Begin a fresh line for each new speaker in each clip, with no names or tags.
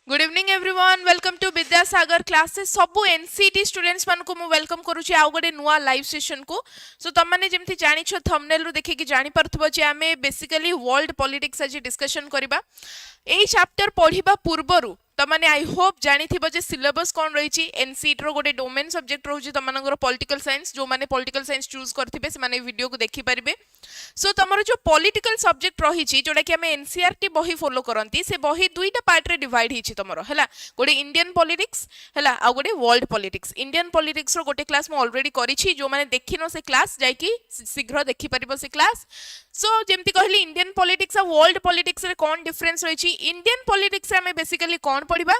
Good evening everyone welcome to Vidyasagar classes सबु NCT students मान को मु वेलकम करूची आउ गोटे नुआ लाइव सेशन को सो तुम मैंने जमती जानिछो थंबनेल रु देखि कि जानि परथबो जे आमे बेसिकली वर्ल्ड पॉलिटिक्स आज डिस्कशन करबा एई चैप्टर पढिबा पूर्वरु तमाने आई होप जानिथिबो जे सिलेबस कोन रहिछि एनसीटी रो गोटे डोमेन सब्जेक्ट रहउछि तमनगर पॉलिटिकल साइंस जो माने पॉलिटिकल साइंस चूज करथिबे से माने वीडियो को देखि परिबे सो तमरो जो पॉलिटिकल सब्जेक्ट रहिछि जोडा कि हमें एनसीईआरटी बही फॉलो करंती से बही दुईटा पार्ट रे डिवाइड हिछि तमरो हला गोटे इंडियन पॉलिटिक्स हला आ गोटे वर्ल्ड पॉलिटिक्स इंडियन पॉलिटिक्स रो गोटे क्लास मु ऑलरेडी करिछि जो माने देखिनो से क्लास जाय कि शीघ्र देखि परिबो से क्लास सो जेमती कहली इंडियन पॉलिटिक्स आ वर्ल्ड पॉलिटिक्स रे कोन डिफरेंस रहिछि इंडियन पॉलिटिक्स रे हमें बेसिकली कोन पढिबा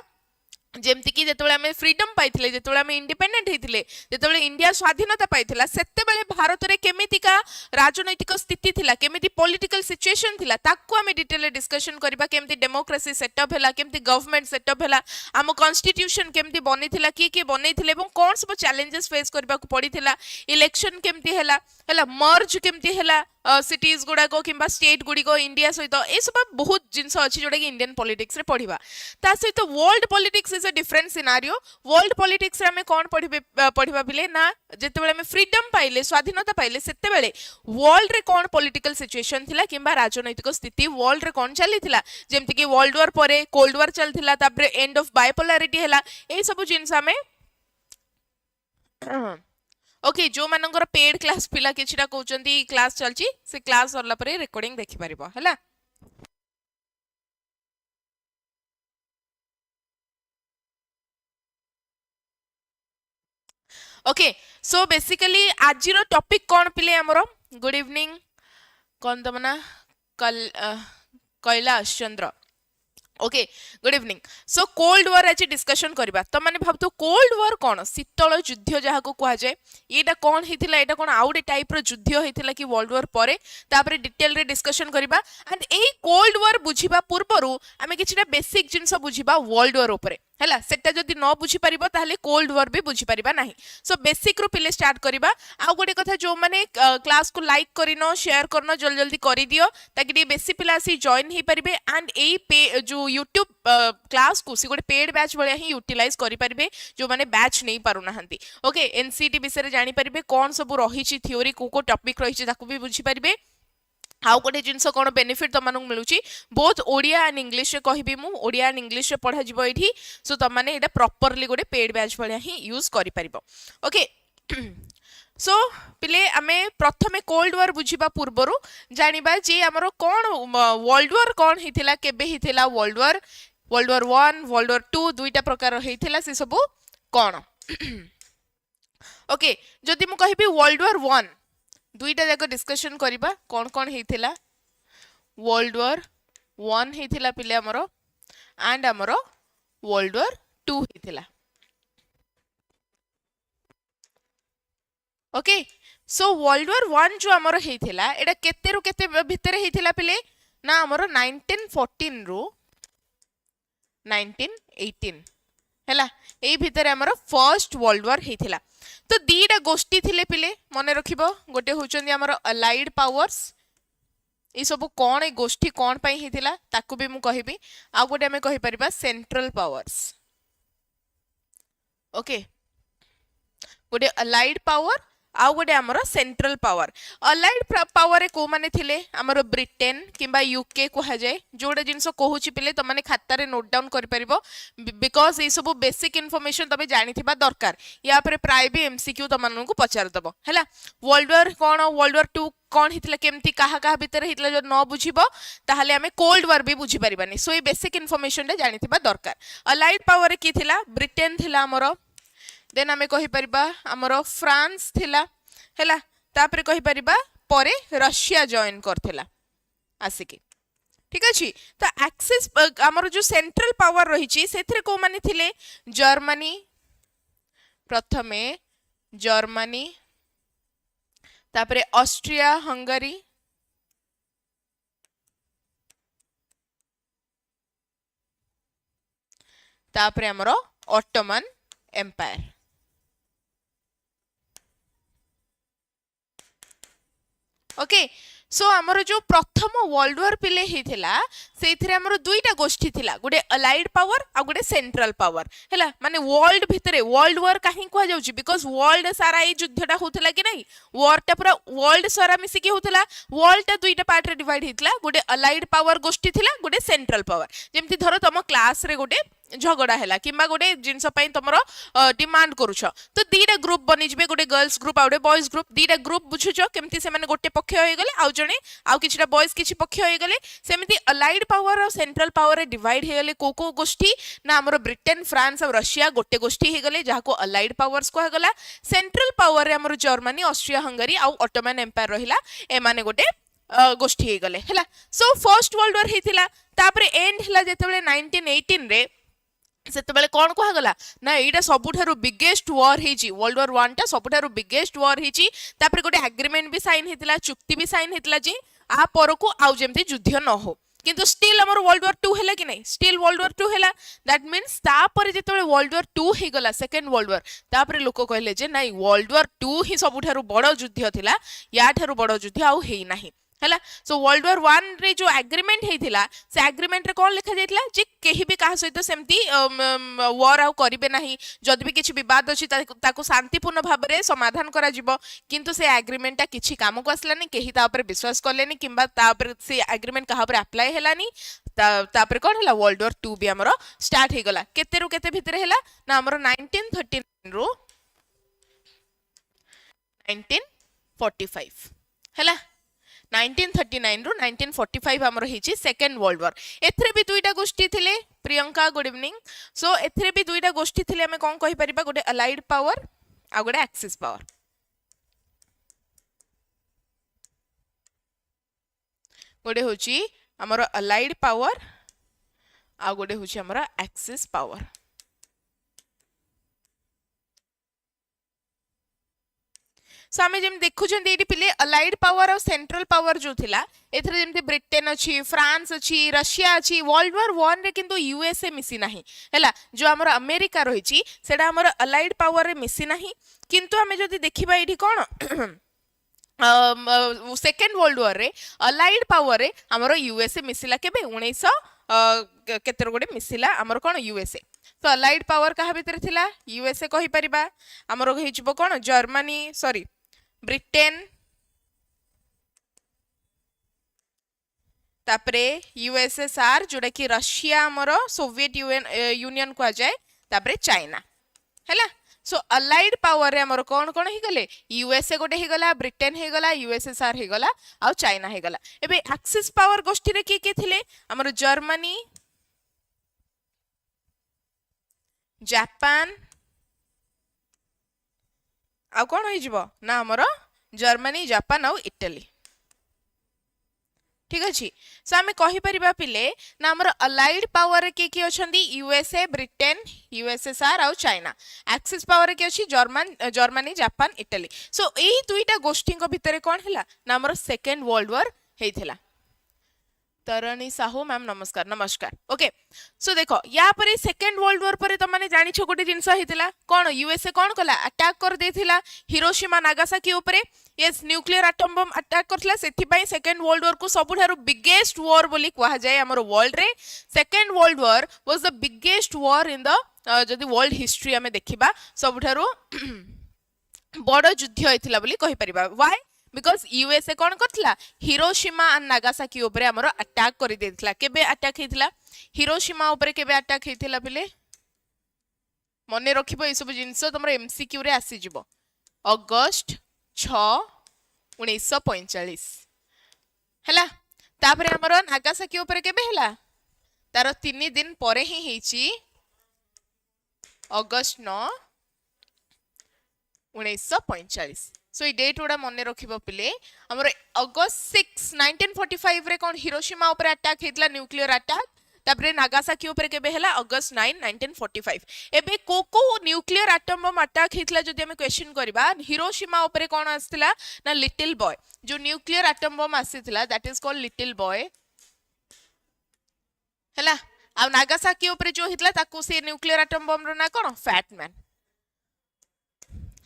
जेमती कि जेतबेले हमें फ्रीडम पाइथिले जेतबेले हमें इंडिपेंडेंट हेतिले जेतबेले इंडिया स्वाधीनता पाइथिला सेतेबेले भारत रे केमितिका राजनैतिक स्थिति थिला केमिति पॉलिटिकल सिचुएशन थिला ताकू हमें डिटेल रे डिस्कशन करबा केमिति डेमोक्रेसी सेटअप हैला केमिति गवर्नमेंट सेटअप हैला हम कॉन्स्टिट्यूशन केमिति बनिथिला की बनेथिले एवं कोन सब चैलेंजेस फेस करबा को पड़िथिला इलेक्शन केमिति हैला मर्ज केमिति हैला सिटीज गुडा को किंबा स्टेट गुडी को इंडिया सहित ए सब बहुत जिंस अछि जोडा कि इंडियन पॉलिटिक्स रे पढिबा ता सहित world politics is a different scenario world politics रे हमें कोन पढिबा बिले ना जेतेबेले हमें फ्रीडम पाइले स्वाधीनता पाइले सेतेबेले वर्ल्ड रे कोन पॉलिटिकल सिचुएशन थिला किंबा राजनैतिक स्थिति वर्ल्ड रे कोन चलीथिला जेमति कि वर्ल्ड वॉर परे कोल्ड वॉर चलथिला तापरे एंड ऑफ बाइपोलैरिटी हैला ए सब जिंस हमें ओके जो मानकर पेड क्लास पिला किछटा कहउचंती क्लास चलची से क्लास सरला परे रिकॉर्डिंग देखि परिबो हैला ओके सो बेसिकली आज रो टॉपिक कोन पिले हमरो गुड इवनिंग कोन तमना Kailash Chandra okay good evening so cold war आज डिस्कशन करबा त माने भाबतो कोल्ड वॉर कोन शीतल युद्ध जहा को कहा जाय एटा कोन हिथिला एटा कोन आउडे टाइप रो युद्ध हिथिला कि वर्ल्ड वॉर परे तापरे डिटेल रे डिस्कशन करबा एंड एई कोल्ड वॉर बुझिबा पूर्वरु हमें किछटा बेसिक जिंस बुझिबा वर्ल्ड वॉर उपरे हैला सेटा जदी न बुझी परिबो ताहले कोल्ड वॉर भी बुझी परिबा नाही सो बेसिक रू पिले स्टार्ट करबा आ गोटे कथा जो माने क्लास को लाइक करिनो शेयर करनो जल्दी जल्दी करि दियो ताकि डी बेसी पिला सी जॉइन ही परिबे एंड एई जो YouTube क्लास को सी गोटे पेड बैच भलिया ही यूटिलाइज करि परिबे जो माने बैच नहीं पारु नाहंती ओके एनसीटी विषय रे जानि परिबे कोन सब रहिछि थ्योरी को टॉपिक रहिछि ताकू भी बुझी परिबे हाउ गोटे जिनस कोन बेनिफिट तमनक मिलुची बोथ ओडिया एंड इंग्लिश रे कहबी मु ओडिया एंड इंग्लिश रे पढा जिवो एठी सो तमने एटा प्रॉपर्ली गोटे पेड बैच भलिया ही यूज करि परिबो ओके सो पिले आमे प्रथमे कोल्ड वॉर बुझिबा पूर्वरु जानिबा जे हमरो कोन वर्ल्ड वॉर कोन हिथिला केबे हिथिला वर्ल्ड वॉर 1 वर्ल्ड वॉर 2 दुईटा प्रकार हिथिला से सब कोन ओके जदि मु कहबी वर्ल्ड वॉर 1 दुईटा जाक डिस्कशन करिबा कोन कोन हेथिला वर्ल्ड वॉर 1 हेथिला पिले हमरो एंड हमरो वर्ल्ड वॉर 2 हेथिला ओके सो वर्ल्ड वॉर 1 जो हमरो हेथिला एटा केते रु केते भितर हेथिला पिले ना हमरो 1914 रु 1918 हैला ए भितर हमरो फर्स्ट वर्ल्ड वॉर हेथिला तो दीटा गोष्ठी थिले पिले मने रखिबो गोटे होचंदी हमरो अलाइड पावर्स ई सब कोन ए गोष्ठी कोन पई हेथिला ताकू भी मु कहिबी आ गोटे हमें कहि परिबा सेंट्रल पावर्स ओके गोटे अलाइड पावर आउ गोटे हमरो सेंट्रल पावर अलाइड पावर को माने थिले हमरो ब्रिटेन किंबा यूके कहा जाए जोडे जिंस कहूची पिले त माने खाता रे नोट डाउन करि परिबो बिकॉज़ ए सब बेसिक इंफॉर्मेशन तबे जानिथिबा दरकार या पर प्राय भी एमसीक्यू तमन को पचार दबो हैला वर्ल्ड वॉर कोन वर्ल्ड वॉर 2 कोन हितला केमती काहा भीतर हितला जो न बुझिबो ताहले हमें कोल्ड वॉर भी बुझी परिबानी सो ए बेसिक इंफॉर्मेशन रे जानिथिबा दरकार अलाइड पावर की थिला ब्रिटेन थिला हमरो देन हमें कहि परिबा हमरो फ्रांस थिला हैला तापरे कहि परिबा परे रशिया जॉइन करथिला आसिकी ठीक अछि तो एक्सिस हमरो जो सेंट्रल पावर रहिछि सेथरे को माने थिले जर्मनी प्रथमे जर्मनी तापरे ऑस्ट्रिया हंगरी तापरे हमरो ऑटोमन एम्पायर ओके सो आमर जो प्रथम वर्ल्ड वार पिले हिथिला सेथिरे आमर दुईटा गोष्ठी थिला गोटे अलाइड पावर आ गोटे सेंट्रल पावर हैला माने वर्ल्ड भितरे वर्ल्ड वार काहे कुआ जाउची बिकॉज़ वर्ल्ड सारा ए युद्धटा होतला कि नहीं वारटा पूरा वर्ल्ड सारा मिसी कि होतला वर्ल्डटा दुईटा पार्ट रे डिवाइड हितला गोटे अलाइड पावर गोष्ठी थिला गोटे सेंट्रल पावर जेमति धरो तम क्लास रे गोटे झगड़ा है कि गोटे जिनस तुम डिमांड करुछ तो दीटा ग्रुप बनी जबे गोटे गर्ल्स ग्रुप आउटे बॉयज ग्रुप दीटा ग्रुप बुझुछ केमती से माने गोटे पक्ष हो गले आउ जणे आउ किछटा बॉयज किछि पक्ष हो गले सेमिति अलाइड पावर और सेंट्रल पावर रे डिवाइड हे गले को गोष्ठी ना हमर ब्रिटेन फ्रांस और रशिया गोटे गोष्ठी हे गले जाको अलाइड पावर्स को गला सेंट्रल पावर रे हमर जर्मनी ऑस्ट्रिया हंगरी आउ ऑटोमन एम्पायर रहिला ए माने गोटे गोष्ठी हे गले हैला सो फर्स्ट वर्ल्ड वॉर हेतिला तापरे एंड हला जेतेबेले 1918 रे सेतेबेले कोन कोहा गला ना एटा सबुठारु बिगेस्ट वॉर हेची वर्ल्ड वॉर 1 टा सबुठारु बिगेस्ट वॉर हेची तापरे गोटे एग्रीमेंट भी साइन हेतिला चुक्ति भी साइन हेतिला जे आ परको आउ जेमति युद्ध न हो किंतु स्टिल हमर वर्ल्ड वॉर 2 हैला कि नहीं स्टिल वर्ल्ड वॉर 2 हैला दैट मींस तापरे जेतेबेले वर्ल्ड वॉर 2 हे गला सेकंड वर्ल्ड वॉर तापरे लोक कहले जे नाही वर्ल्ड वॉर 2 ही सबुठारु बड़ युद्ध थिला या ठारु बड़ युद्ध आउ हेई नाही हैला सो वर्ल्ड वॉर 1 रे जो एग्रीमेंट हेतिला से एग्रीमेंट रे कोन लिखा जायतिला जे केही भी काहा सहित सेमती वॉर आउ करिवे नाही जदि भी किछि विवाद अछि ताको शांतिपूर्ण भाव रे समाधान करा जिवो किंतु से एग्रीमेंट ता किछि काम को असलानी केही ता ऊपर विश्वास करलेनी किंबा ता ऊपर से एग्रीमेंट कहा ऊपर अप्लाई हेलानी ता ऊपर कोन हैला वर्ल्ड वॉर 2 भी हमरो स्टार्ट हे गला केते रु केते भितरे हैला ना हमरो 1939 रु 1945 हैला 1939 रु 1945 हमर हिची सेकंड वर्ल्ड वॉर एथरे भी दुईटा गोष्ठी थिले प्रियंका गुड इवनिंग सो एथरे भी दुईटा गोष्ठी थिले हमें कोन कहि परिबा गोटे अलाइड पावर आ गोटे एक्सिस पावर गोटे होची हमर अलाइड पावर आ गोटे होची हमर एक्सिस पावर सो आमे जेम देखुछन एटी पिले अलाइड पावर और सेंट्रल पावर जो थिला एथरे जेमते ब्रिटेन अछि फ्रांस अछि रशिया अछि वर्ल्ड वॉर 1 रे किंतु यूएसए मिसी नाही हैला जो हमर अमेरिका रहिछि सेडा हमर अलाइड पावर रे मिसी नाही किंतु आमे जदी देखिबा एठी कोन सेकेंड वर्ल्ड वॉर रे अलाइड पावर रे हमर यूएसए मिसिला केबे 1900 केतर गोटे मिसिला हमर कोन यूएसए तो अलाइड पावर कहा भितर थिला यूएसए कहि परिबा हमर होइछबो कोन जर्मनी सॉरी ब्रिटेन तापरे यूएसएसआर जोड़ा कि रशिया हमर सोवियत यूनियन को जाए तापरे चाइना हैला सो अलाइड पावर रे हमर कोन कोन ही गले यूएसए गोटे ही गला ब्रिटेन ही गला यूएसएसआर ही गला आ चाइना ही गला एबे एक्सिस पावर गोष्ठी रे के थिले हमर जर्मनी जापान आ कोन होई जिवो ना हमर जर्मनी जापान आ इटली ठीक अछि सो आमे कहि परिबा पिले ना हमर अलाइड पावर रे के अछंदी यूएसए ब्रिटेन यूएसएसआर आ चाइना एक्सिस पावर के अछि जर्मनी जापान इटली सो एही दुईटा गोष्ठी को भितरे कोन हैला ना हमर सेकंड वर्ल्ड वॉर हेइथिला तरणी साहू मैम नमस्कार नमस्कार ओके सो देखो या पर सेकंड वर्ल्ड वॉर पर तुम माने जानि छ गोटे जिंस हितला कोन यूएसए कोन कला अटैक कर देथिला हिरोशिमा नागासाकी ऊपर yes nuclear atom bomb attack करथिला सेथि पई सेकंड वर्ल्ड वॉर को सबुठारु बिगेस्ट वॉर बोली कहा जाय हमर वर्ल्ड रे second world war was the biggest war in the जदी वर्ल्ड हिस्ट्री हमें देखिबा सबुठारु बड़ युद्ध होइथिला बोली कहि परिबा व्हाई बिकॉज यूएसए कौन करथिला हिरोशिमा एंड नागासाकी ऊपर हमर अटैक कर देथिला केबे अटैक हेतिला हिरोशिमा ऊपर केबे अटैक हेतिला बिले मने रखिबो ए सब जिंस तमर एमसीक्यू रे आसी जिवो अगस्त 6 1945 हैला तापरे हमर नागासाकी ऊपर केबे हैला तार 3 दिन परे ही हेची अगस्त 9 1945 सो ये डेट उडा मने रखिबो पिले हमर अगस्त 6 1945 रे कोन हिरोशिमा ऊपर अटैक हेतला न्यूक्लियर अटैक तापरे नागासाकी ऊपर केबे हैला अगस्त 9 1945 एबे कोको न्यूक्लियर एटम बम अटैक हेतला जदि हम क्वेश्चन करबा हिरोशिमा ऊपर कोन आस्थिला ना लिटिल बॉय जो न्यूक्लियर एटम बम आसीथिला that is called little boy हैला आ नागासाकी ऊपर जो हेतला ताको से न्यूक्लियर एटम बम रो ना कोन फैट मैन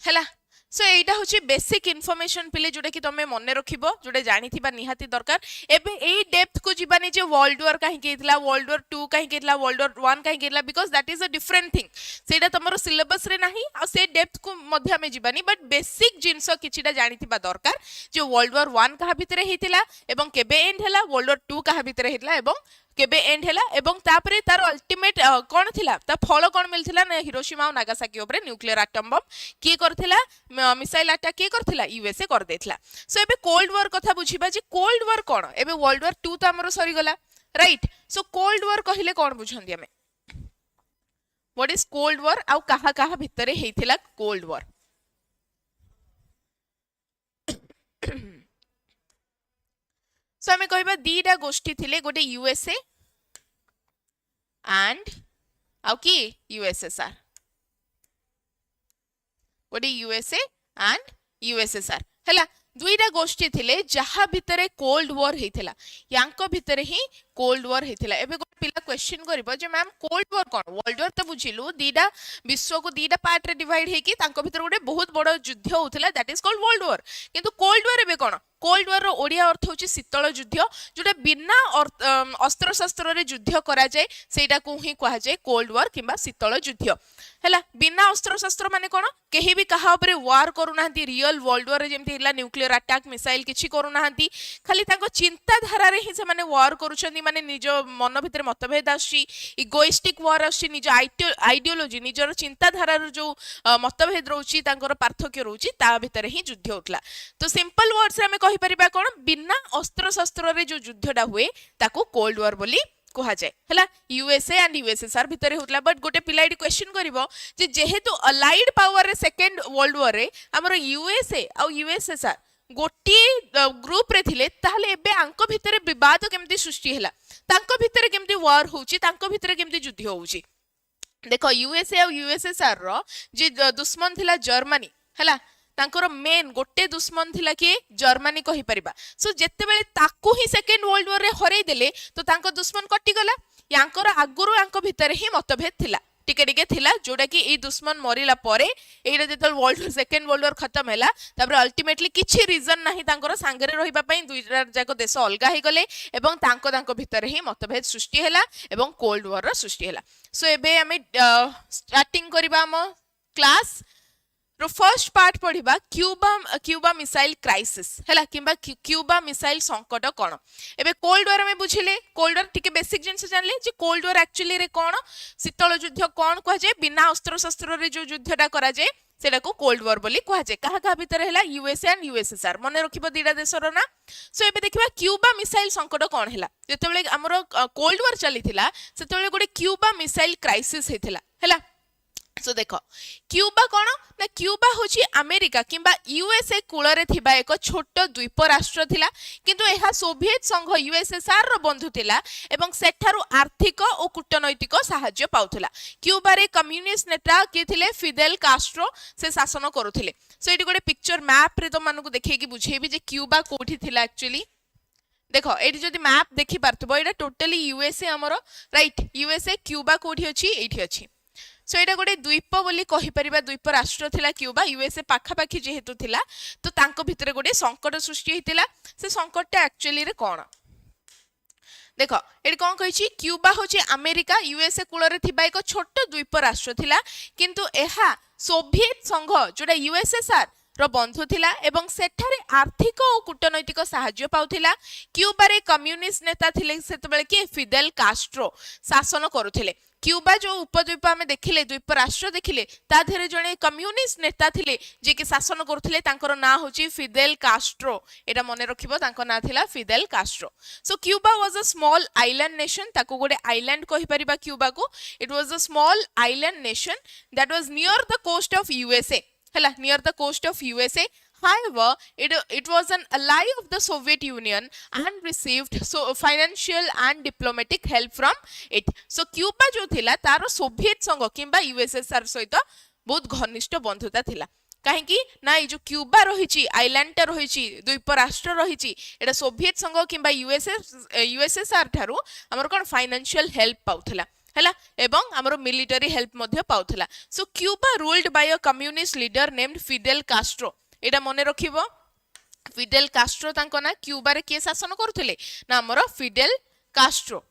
हैला सो एटा होची बेसिक इन्फॉर्मेशन पिले जोटा कि तमे मन रखिबो जोटा जानिथिबा निहाती दरकार एबे एई डेप्थ को जीवानी जे वर्ल्ड वॉर काहे केतला वर्ल्ड वॉर 2 काहे केतला वर्ल्ड वॉर 1 काहे केतला because that is a different thing सेटा तमरो सिलेबस रे नाही आ से डेप्थ को मध्य में जीवानी बट बेसिक जिंसो किछिटा जानिथिबा दरकार जे वर्ल्ड वॉर 1 काहा भितरे हेतिला एवं केबे एंड हला वर्ल्ड वॉर 2 काहा भितरे हेतिला एवं केबे एंड हैला एवं तापरे तार अल्टीमेट कोन थिला ता फल कोन मिलथिला ना हिरोशिमा और नागासाकी ऊपर न्यूक्लियर एटम बम की करथिला मिसाइल अटैक की करथिला यूएसए कर देथिला सो एबे कोल्ड वॉर कथा बुझिबा जे कोल्ड वॉर कोन एबे वर्ल्ड वॉर 2 त हमरो सरी गला राइट सो कोल्ड वॉर कहिले कोन बुझंदी हमें व्हाट इज कोल्ड वॉर आउ कहा कहा भितरे हेथिला कोल्ड वॉर सो हमें कहबा दीटा गोष्ठी थिले गोटे यूएसए एंड आउ की यूएसएसआर गोटे यूएसए एंड यूएसएसआर हैला दुईटा गोष्ठी थिले जहा भितरे कोल्ड वॉर हेथिला यांको भितरे ही कोल्ड वॉर हेथिला एबे गोटे पिला क्वेश्चन करबो जे मैम कोल्ड वॉर कोन वर्ल्ड वॉर त बुझिलु दीटा विश्व को दीटा पार्ट रे डिवाइड हेकी तांको भितर गोटे बहुत बड़ युद्ध होथिला that is called world war किंतु कोल्ड वॉर एबे कोन कोल्ड वॉर रो ओडिया अर्थ होची शीतल युद्ध जोटा बिना अस्त्र शस्त्र रे युद्ध करा जाय सेटा को ही कहा जाय कोल्ड वॉर किबा शीतल युद्ध हैला बिना अस्त्र शस्त्र माने कोन केही भी कहा ऊपर वार करू नाहंती रियल वर्ल्ड वॉर जेमति हिला न्यूक्लियर अटैक मिसाइल किछि करू नाहंती खाली तांको चिंता धारा रे ही से माने वार करूछंती माने निज मन भितर मतभेद आछि इगोइस्टिक वार आछि निज आइडियोलॉजी निजर चिंता धारा रो जो मतभेद रहउछि तांकर पार्थक्य रहउछि ता भितर ही युद्ध होतला तो सिंपल वर्ड्स रे हमें कहि परिबा कोन बिना अस्त्र शस्त्र रे जो युद्धडा हुए ताको कोल्ड वॉर बोली कहा जाए हैला यूएसए एंड यूएसएसआर भितर होतला बट गोटे पिला एडी क्वेश्चन करिवो जे जेहेतु अलाइड पावर रे सेकंड वर्ल्ड वॉर रे हमर यूएसए आ यूएसएसआर गोटी ग्रुप रे थिले ताहले एबे आंको भितर विवाद केमती सृष्टि हैला तांको भितर केमती वार होउची तांको भितर केमती युद्ध होउची देखो यूएसए आ यूएसएसआर रो जे दुश्मन थिला जर्मनी हैला तांकर मेन गोटे दुश्मन थिला कि जर्मनी कहि परिबा सो जेते बेले ताकू ही सेकंड वर्ल्ड वॉर रे हरै देले तो तांको दुश्मन कटि गला यांकर आगुरु यांको भितर ही मतभेद थिला टिके टिके थिला जोडा कि ई दुश्मन मरिला परे एटा जेतल वर्ल्ड सेकंड वर्ल्ड वॉर खत्म हैला तबरे अल्टीमेटली किछि रीजन नाही तांकर सांगरे रहिबा पई दुईटा जाको देश अलगा हे गले एवं तांको भितर ही मतभेद सृष्टि हैला एवं कोल्ड वॉर रो सृष्टि हैला सो एबे हमें स्टार्टिंग करबा हम क्लास रो फर्स्ट पार्ट पढ़िबा क्यूबा मिसाइल क्राइसिस हैला किबा क्यूबा मिसाइल संकट कोन एबे कोल्ड वॉर में बुझिले कोल्ड वॉर टिके बेसिक जिंस जानले जे कोल्ड वॉर एक्चुअली रे कोन शीतल युद्ध कोन कह जे बिना अस्त्र शस्त्र रे जो युद्धटा करा जे सेटा को कोल्ड वॉर बोली कह जे कहा कहा भीतर हैला यूएसए एंड यूएसएसआर मने रखिबो दीडा देशर ना सो एबे देखिबा क्यूबा मिसाइल संकट कोन हैला जेतेबेले हमरो कोल्ड वॉर चलीथिला सेतेबेले गोटे क्यूबा मिसाइल क्राइसिस हेथिला हैला सो देखो क्यूबा कोन ना क्यूबा होची अमेरिका किंबा यूएसए कूलरे थिबा एक छोट द्वीप राष्ट्र थिला किंतु एहा सोवियत संघ यूएसएसआर रो बंधु थिला एवं सेठारु आर्थिक और कूटनैतिक सहायता पाउथिला क्यूबा रे कम्युनिस्ट नेता के थिले फिदेल कास्ट्रो से शासन करूथिले सो एटी गोटे पिक्चर मैप रे तो मानको देखै कि बुझेबी जे क्यूबा कोठी थिला एक्चुअली देखो एटी जदि मैप देखि पारथबो एटा टोटली यूएसए हमरो राइट यूएसए क्यूबा कोठी अछि एठी अछि सो एटा गोटे द्वीप बोली कहि परिबा द्वीप राष्ट्र थिला क्यूबा यूएसए पाखा पाखी जेहेतु थिला तो तांको भितरे गोटे संकट सृष्टि हितिला से संकटटा एक्चुअली रे कोन देखो एटी कोन कहिछि क्यूबा होछि अमेरिका यूएसए कूलरे थिबा एक छोट द्वीप राष्ट्र थिला किंतु एहा सोवियत संघ जोडा यूएसएसआर रो बंधु थिला एवं सेठारे आर्थिक और कूटनैतिक सहायता पाउथिला क्यूबा रे कम्युनिस्ट नेता थिले सेतबेले कि फिदेल कास्ट्रो शासन करूथिले क्यूबा जो उपद्वीप में देखिले द्वीप राष्ट्र देखिले ता धेरे जणे कम्युनिस्ट नेता थिले जे कि शासन करूथिले तांकर ना होची फिदेल कास्ट्रो एटा मने रखिबो तांकर ना थिला Fidel Castro so Cuba was a small island nation ताको गोटे आइलैंड कहि परिबा क्यूबा को it was a small island nation that was near the coast of USA हैला near the coast of USA however it was an ally of the Soviet Union and received so financial and diplomatic help from it so Cuba जो थिला तारो Soviet संघ किंबा USSR सहित बहुत घनिष्ठ बंधुता थिला कहीं ना ये जो क्यूबा रही आइलैंड टा रही द्वीप राष्ट्र रही एटा सोवियत संघ किंबा यूएसएसआर ठारू हमर कोन फाइनेंशियल हेल्प पाउथला हैला एवं हमरो मिलिटरी हेल्प मध्य पाउथला so Cuba ruled by a communist leader named Fidel Castro एटा मने रखिबो फिडेल कास्ट्रो तांको ना क्यूबा रे के शासन करथले ना हमरो Fidel Castro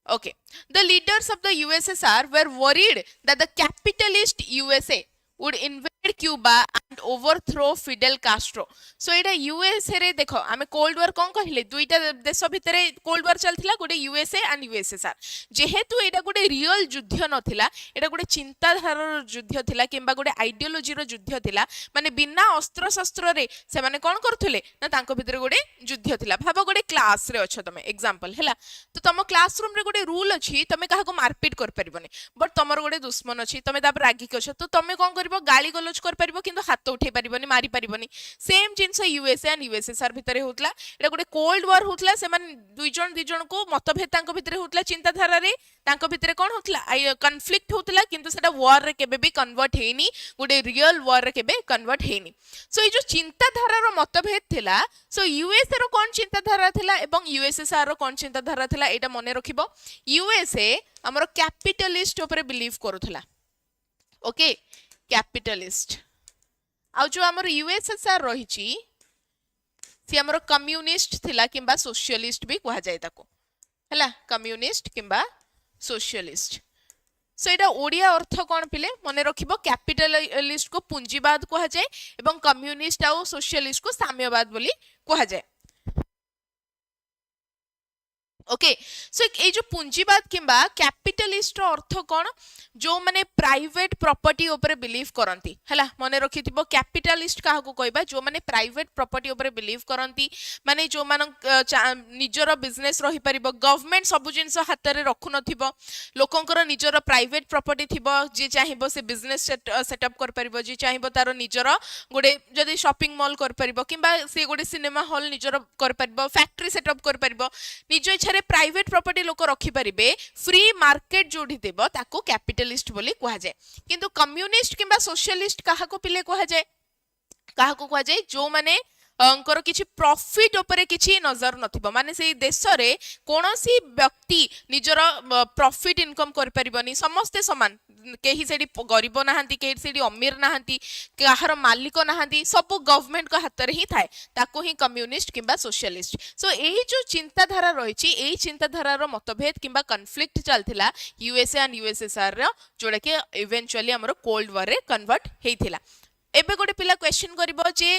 Okay. The leaders of the USSR were worried that the capitalist USA would invade Cuba and overthrow Fidel Castro. So Etah USA रे देखो आमे कोल्ड वार कोन कहिले दुईटा देश भितरे कोल्ड वार चलथिला गोटे USA एंड USSR जेहेतु एटा गोटे रियल युद्ध नथिला एटा गोटे चिंताधारार युद्ध थिला किंबा गोटे आइडियोलॉजी रो युद्ध थिला माने बिना अस्त्र शस्त्र रे से माने कोन करथुले ना तांको भितरे गोटे युद्ध थिला भाबो गोटे क्लास रे अछो तमे एग्जांपल हैला तो तम क्लासरूम रे गोटे रूल अछि तमे काहा को मारपीट कर परिबोनी बट तमर गोटे दुश्मन अछि तमे तापर रागी के अछो तो तमे कोन करबो गाली गलोच कर परिबो किंतु हाथ उठे परिबोनी मारी परिबोनी सेम जिंस यूएसए एंड यूएसएसआर भितरे होतला एटा गोटे कोल्ड वार होतला से माने दुई जण को मतभेद तांको भितरे होतला चिंताधारा रे तांको भितरे कोन होतला कॉन्फ्लिक्ट होतला किंतु सेटा वार रे केबे भी कन्वर्ट हेनी गोटे रियल वार रे केबे कन्वर्ट हेनी सो ए जो चिंताधारा रो मतभेद थिला सो यूएसए रो कोन चिंताधारा थिला एवं यूएसएसआर रो कोन चिंताधारा थिला एटा मने रखिबो यूएसए हमरो कैपिटलिस्ट ऊपर बिलीव करूथला ओके कैपिटलिस्ट आउ जो हमर यूएसएसआर रहिची सी हमर कम्युनिस्ट थिला किंबा सोशलिस्ट भी कहा जाय ताको हला कम्युनिस्ट किंबा सोशलिस्ट सो एटा ओडिया अर्थ कोन पिले मने रखिबो कैपिटलिस्ट को पूंजीवाद कहा जाय एवं कम्युनिस्ट आउ सोशलिस्ट को साम्यवाद बोली कहा जाय ओके सो ए जो पूंजीवाद किंबा कैपिटलिस्ट रो अर्थ कोन जो माने प्राइवेट प्रॉपर्टी ऊपर बिलीव करंती हला मने रखिथिबो कैपिटलिस्ट काहा को कहबा जो माने प्राइवेट प्रॉपर्टी ऊपर बिलीव करंती माने जो मान निजरो बिजनेस रही परिबो गवर्नमेंट सब जिंस हाथ रे रखु नथिबो लोकंकर निजरो प्राइवेट प्रॉपर्टी थिबो जे चाहिबो से बिजनेस सेटअप कर परिबो जे चाहिबो तारो निजरो गोडे जदी शॉपिंग मॉल कर परिबो किंबा से गोडे सिनेमा हॉल निजरो कर परिबो फैक्ट्री सेटअप कर परिबो निजो इच्छा प्राइवेट प्रॉपर्टी लोक रखी पारिबे फ्री मार्केट जोड़ी देबो ताको कैपिटलिस्ट बोली कहा जाय किंतु कम्युनिस्ट किंबा सोशलिस्ट काहा को पिले कहा जाय काहा को कहा जाय जो माने अंकर किछि प्रॉफिट ऊपर किछि नजर नथिबो माने से देश रे कोनोसी व्यक्ति निजर प्रॉफिट इनकम कर परिबनी समस्त समान केही सेडी गरीब नाहंती केही सेडी अमीर नाहंती काहर मालिक नाहंती सब गवर्नमेंट को हाथ रे ही थाए ताको ही कम्युनिस्ट किंबा सोशलिस्ट सो एही जो चिंताधारा रहिछि एही चिंताधारा रो मतभेद किंबा कॉन्फ्लिक्ट चलथिला यूएसए एंड यूएसएसआर रो जोडा के इवेंचुअली हमरो कोल्ड वार रे कन्वर्ट हेइथिला एबे गोटे पिला क्वेश्चन करिवो जे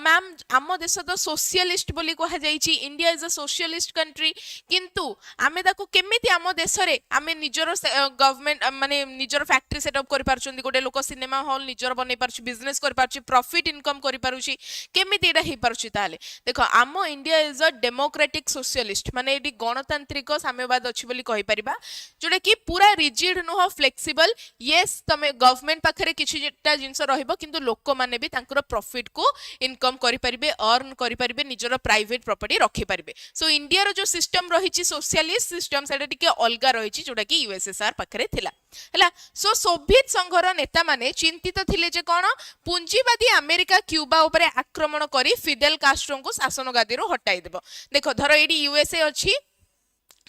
मैम आम देश तो सोशलिस्ट बोली कहा जाइछि India is a socialist country किंतु आमे ताको केमिति आम देश रे आमे निजरो गवर्नमेंट माने निजरो फैक्ट्री सेटअप करि पारछन्ती गोटे लोक सिनेमा हॉल निजरो बनै पारछि बिजनेस करि पारछि प्रॉफिट इनकम करि पारुछि केमिति एटा हे पारछि ताले देखो आम India is a democratic socialist माने एटी गणतांत्रिक साम्यवाद अछि बोली कहि परिबा जोडा कि पूरा रिजिड नुह फ्लेक्सिबल यस तमे गवर्नमेंट पाखरे किछिटा जिंस रहिबो किंतु लोक माने भी तांकर प्रॉफिट को इनकम करि परिबे अर्न करि परिबे निजरो प्राइवेट प्रॉपर्टी रखि परिबे सो इंडिया रो जो सिस्टम रहिछि सोशलिस्ट सिस्टम सेटा टिके अलगा रहिछि जोडा कि यूएसएसआर पाखरे थिला हला सो सोवियत संघर नेता माने चिंतित थिले जे कोन पूंजीवादी अमेरिका क्यूबा ऊपर आक्रमण करी फिडेल कास्ट्रो को शासन गादी रो हटाई देबो देखो धरो एडी यूएसए अछि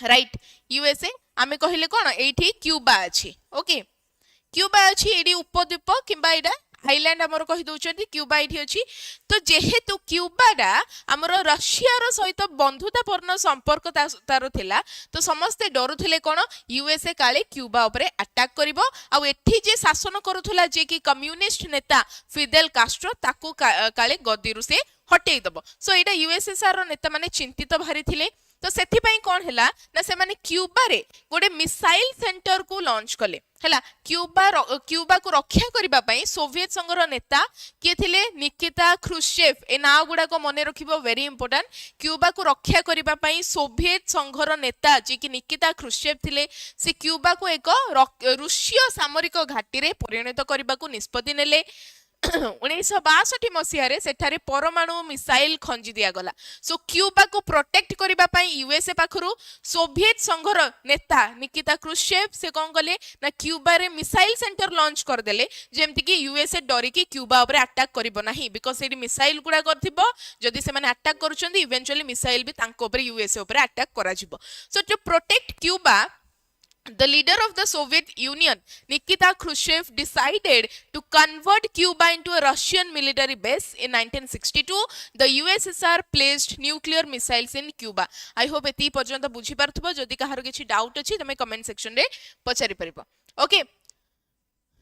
राइट यूएसए आमे कहिले कोन एठी क्यूबा अछि ओके क्यूबा अछि एडी उपद्वीप किंबा एडा आइलैंड हमर कहि दउचंती क्यूबा एठी अछि तो जेहेतु क्यूबाडा हमर रशिया रो सहित बंधुतापूर्ण संपर्क तार थिला तो समस्त डरुथिले कोन यूएसए काले क्यूबा ऊपर अटैक करिवो आ एठी जे शासन करूथला जे कि कम्युनिस्ट नेता फिडेल कास्ट्रो ताको काले गद्दीरु से हटेई दबो सो एटा यूएसएसआर रो नेता माने चिंतित भारी थिले तो सेथि पई कोन हैला ना से माने क्यूबा रे गोटे मिसाइल सेंटर को लॉन्च कले हैला क्यूबा को रक्षा करिबा पई सोवियत संघर नेता के थिले निकिता ख्रुश्चेव ए नाव गुडा को मने रखिबो वेरी इंपोर्टेंट क्यूबा को रक्षा करिबा पई सोवियत संघर नेता जे कि निकिता ख्रुश्चेव थिले से क्यूबा को एक रूसीय सामरिक घाटी रे परिणत करिबा को निष्पत्ति नेले 1962 मसीह सेठारे परमाणु मिसाइल खंजी दिया गला सो क्यूबा को प्रोटेक्ट करिबा पई यूएसए पाखरु सोवियत संघर नेता निकिता ख्रुश्चेव से कोन गले ना क्यूबा रे मिसाइल सेंटर लॉन्च कर देले जेमति कि यूएसए डरी कि क्यूबा ऊपर अटैक करिवो नाही बिकॉज़ एडी मिसाइल गुडा करथिबो जदी से माने अटैक करूचंदी इवेंचुअली मिसाइल भी तांको ऊपर यूएसए ऊपर अटैक करा जिवो so to protect Cuba The leader of the Soviet Union, Nikita Khrushchev, decided to convert Cuba into a Russian military base in 1962. The USSR placed nuclear missiles in Cuba. I hope एति पर्यंत बुझी पारथबो जदि कहार किछि doubt अछि तमे comment section रे पचारि परिबो okay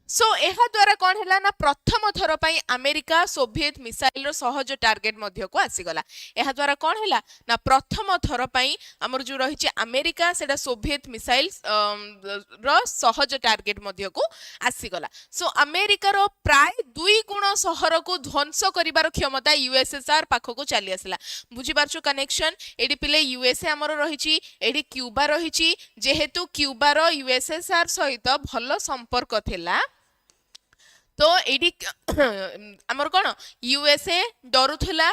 so ଏହା ଦ୍ୱାରା କ'ଣ ହେଲା ନା ପ୍ରଥମ ଥର ପାଇଁ ଆମେରିକା ସୋଭିଏତ ମିସାଇଲର ସହଜ ଟାର୍ଗେଟ ମଧ୍ୟକୁ ଆସିଗଲା ଏହା ଦ୍ୱାରା କ'ଣ ହେଲା ନା ପ୍ରଥମ ଥର ପାଇଁ ଆମର ଯୋଉ ରହିଛି ଆମେରିକା ସେଟା ସୋଭିଏତ ମିସାଇଲ ର ସହଜ ଟାର୍ଗେଟ ମଧ୍ୟକୁ ଆସିଗଲା ସୋ ଆମେରିକାର ପ୍ରାୟ 2 ଗୁଣ ସହରକୁ ଧ୍ୱଂସ କରିବାର କ୍ଷମତା ୟୁଏସଏସଆର ପାଖକୁ ଚାଲି ଆସିଲା ବୁଝି ପାରୁଛୁ କନେକ୍ସନ ଏଡି ପିଲେ ୟୁଏସଏ ଆମର ରହିଛି ଏଡି କ୍ୟୁବା ରହିଛି ଯେହେତୁ କ୍ୟୁବାର ୟୁଏସଏସଆର ସହିତ ଭଲ ସମ୍ପର୍କ ଥିଲା तो एडी आमर कौन यूएसए डरुला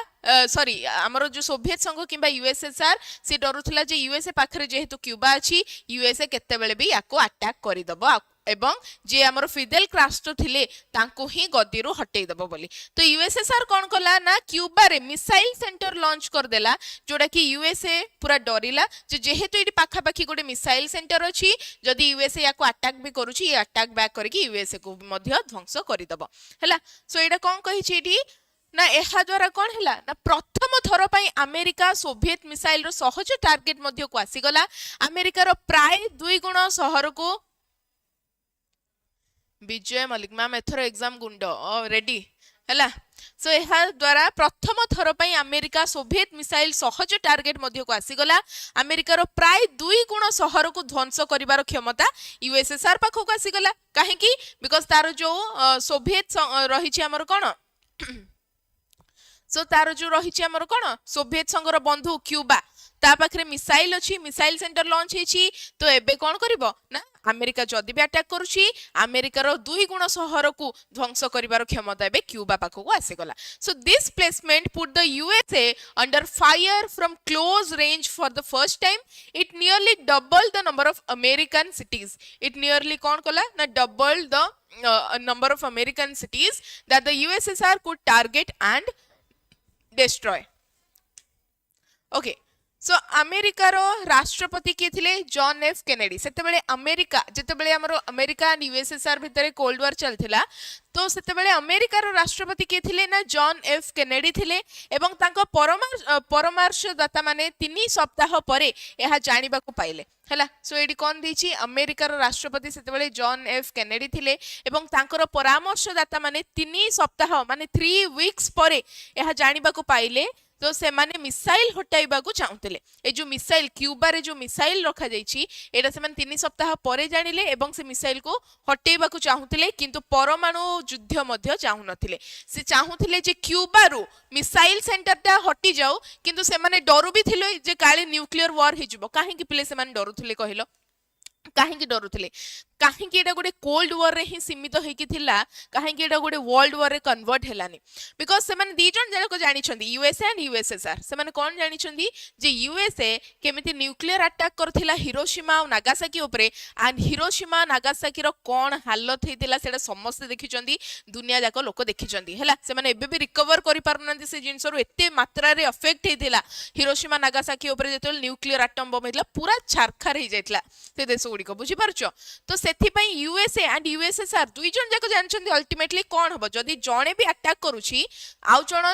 सॉरी आमर जो सोवियत संघ किंबा यूएसएसआर से डरुला जे यूएसए पाखरे जेहेतु क्यूबा अछि यूएसए केतेबेले भी याको अटैक करिदबो एवं जे आमर फिदेल कास्ट्रो थिले तांको ही गद्दीरु हटेई दबो बोली तो यूएसएसआर कोन कला ना क्यूबा रे मिसाइल सेंटर लॉन्च कर देला जोडा कि यूएसए पूरा डरिला जे जेहेतु एडी पाखा पाखी गोटे मिसाइल सेंटर अछि जदी यूएसए याको अटैक भी करूची ये अटैक बैक करके यूएसए को मध्य ध्वंस करिदबो हैला सो एडा कोन कहि छी एडी ना एहा द्वारा कौन हैला ना प्रथम थर पई अमेरिका सोवियत मिसाइल रो सहज टार्गेट मध्य को आसीगला अमेरिका रो प्राय 2 गुण शहर को विजय मलिक मैम एथर एग्जाम गुंड रेडी हैला सो एहा द्वारा प्रथम थर पई अमेरिका सोवियत मिसाइल सहज टार्गेट मध्य को आसीगला अमेरिका रो प्राय 2 गुण शहर को ध्वंस करिवार क्षमता यूएसएसआर पाखो को आसीगला काहे कि बिकॉज़ तार जो सोवियत रही छी हमर कोन सो तार जो रही आमर कौन सोवियत संघर बंधु क्यूबा ता पाखरे मिसाइल अच्छी मिसाइल सेंटर लॉन्च होती तो एबे कौन करिवो ना अमेरिका जदि भी अटैक करुची अमेरिकार 2 गुण शहर को ध्वंस करिवार क्षमता एबे क्यूबा पाखको आसीगला so this placement put the USA under fire from close range for the first time it nearly double the number of American cities it nearly कौन कला ना double the number of American cities that the USSR could target and destroy. Okay. सो अमेरिकार राष्ट्रपति किए थिले John F Kennedy सेतेबेले America जेतेबेले हमरो America and USSR भितरे cold war चलथिला तो सेतेबेले अमेरिकार राष्ट्रपति किए थिले ना जॉन एफ केनेडी थिले एवं तांको परामर्शदाता माने 3 सप्ताह परे एहा जानिबा को पाइले हैला सो एडी कोन दिछि अमेरिकार राष्ट्रपति सेतेबेले जॉन एफ केनेडी थिले एवं तांकर परामर्शदाता माने 3 सप्ताह माने 3 वीक्स परे एहा जानिबा को पाइले तो से माने मिसाइल हटाइबा को चाहुतले ए जो मिसाइल क्यूबा रे जो मिसाइल रखा जाइछि एटा से माने 3 सप्ताह परे जानिले एवं से मिसाइल को हटाइबा को चाहुतले किंतु परमाणु युद्ध मध्य चाहु नथिले से चाहुतले जे क्यूबा रो मिसाइल सेंटर ता हटि जाऊ किंतु से माने डरु भी थिले जे काले न्यूक्लियर वॉर हे जिवो काहे कि पिले से माने डरुथिले कहिलो काहे कि डरुथिले काहे कि एटा गोटे कोल्ड वॉर रे ही सीमित हेकी थिला काहे कि एटा गोटे वर्ल्ड वॉर रे कन्वर्ट हेलानी बिकॉज़ से माने दी जन जन को जानि छथि यूएसए एंड यूएसएसआर से माने कोन जानि छथि जे यूएसए केमिति न्यूक्लियर अटैक करथिला हिरोशिमा और नागासाकी ऊपरे एंड हिरोशिमा नागासाकी रो कोन हालत हेतिला सेटा समस्त देखि छथि दुनिया जाको लोक देखि छथि हैला से माने एबे भी रिकवर करि पारनंती से जिंस रो एते मात्रा रे अफेक्ट हेतिला हिरोशिमा नागासाकी ऊपरे जेतल न्यूक्लियर एटम बम हेतिला पूरा छारखार हे जायतला से देश गुडी को बुझी पारछो तो सेथिपाई यूएसए एंड यूएसएसआर दुई जन जाको जानछन्ती अल्टीमेटली कोन हबो जदी जणे भी अटैक करूची आउ जण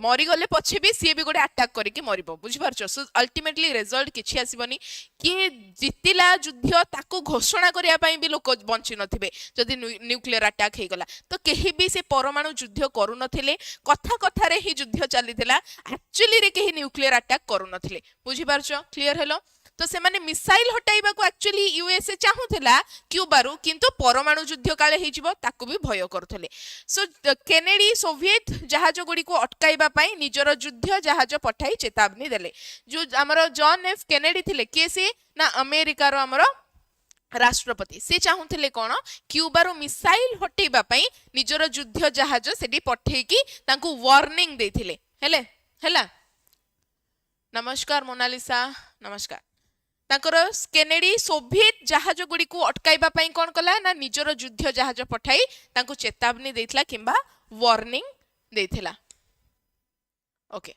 मरी गले पछे भी सी भी गोटे अटैक करके मरिबो बुझी पारछो सो अल्टीमेटली रिजल्ट किछि आसीबनी कि जितिला युद्ध ताको घोषणा करिया पई भी लोक बंची नथिबे जदी न्यूक्लियर अटैक हे गला तो केही भी से परमाणु युद्ध करू नथिले कथा कथा रे ही युद्ध चलीथिला एक्चुअली रे केही न्यूक्लियर अटैक करू नथिले बुझी पारछो क्लियर हेलो तो से माने मिसाइल हटाइबा को एक्चुअली यूएसए चाहुथिला क्यूबारू किंतु परमाणु युद्ध काले हे जिवो ताको भी भय करथले सो केनेडी सोवियत जहाज गुडी को अटकाइबा पई निजर युद्ध जहाज पठाई चेतावनी देले जो हमर जॉन एफ केनेडी थिले के से ना अमेरिका रो हमर राष्ट्रपति से चाहुथिले कोन क्यूबारो मिसाइल हटाइबा पई निजर युद्ध जहाज सेडी पठेई की तांको वार्निंग देथिले हेले हैला नमस्कार मोनालिसा नमस्कार तांकर केनेडी सोवियत जहाज गुडी को अटकाइबा पई कोन कला ना निजर युद्ध जहाज पठाई तांको चेतावनी देथिला किंबा वार्निंग देथिला okay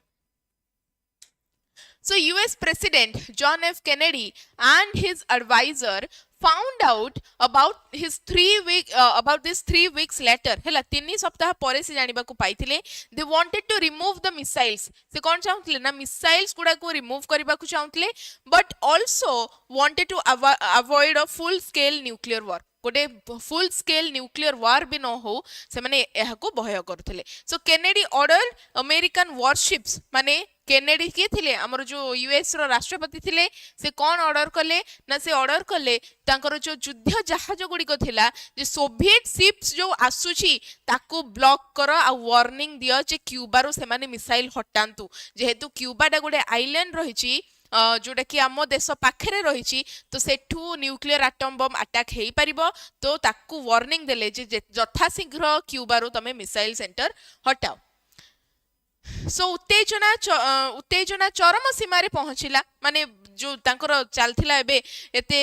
So US President John F. Kennedy and his advisor found out about this 3 weeks later hela 3 सप्ताह परे से जानिबा को पाइथिले they wanted to remove the missiles से कौन चाहुतले ना missiles गुडा को remove करबा को चाहुतले but also wanted to avoid a full scale nuclear war गोटे फुल स्केल न्यूक्लियर वार भी न हो से माने एहाको भय करथिले सो केनेडी ऑर्डर अमेरिकन वॉरशिप्स माने केनेडी के थिले हमर जो यूएस रो राष्ट्रपति थिले से कौन ऑर्डर कले ना से ऑर्डर कले तांकर जो युद्ध जहाज गुडी को थिला जे सोवियत शिप्स जो आसुची ताको ब्लॉक कर आ वार्निंग दियो जे क्यूबा रो से माने मिसाइल हटांतु जेहेतु क्यूबा डा गोटे आइलैंड रहिची जोटा कि आम देश पाखे रही तो सेठू न्यूक्लियर आटम बम अटैक हो पार तो ताकू वार्निंग देले जे यथाशीघ्र क्यूबारू तमे मिसाइल सेंटर हटाओ सो उत्तेजना चरम सीमार पहुंचला माने जो तांकर चलथिला एबे एते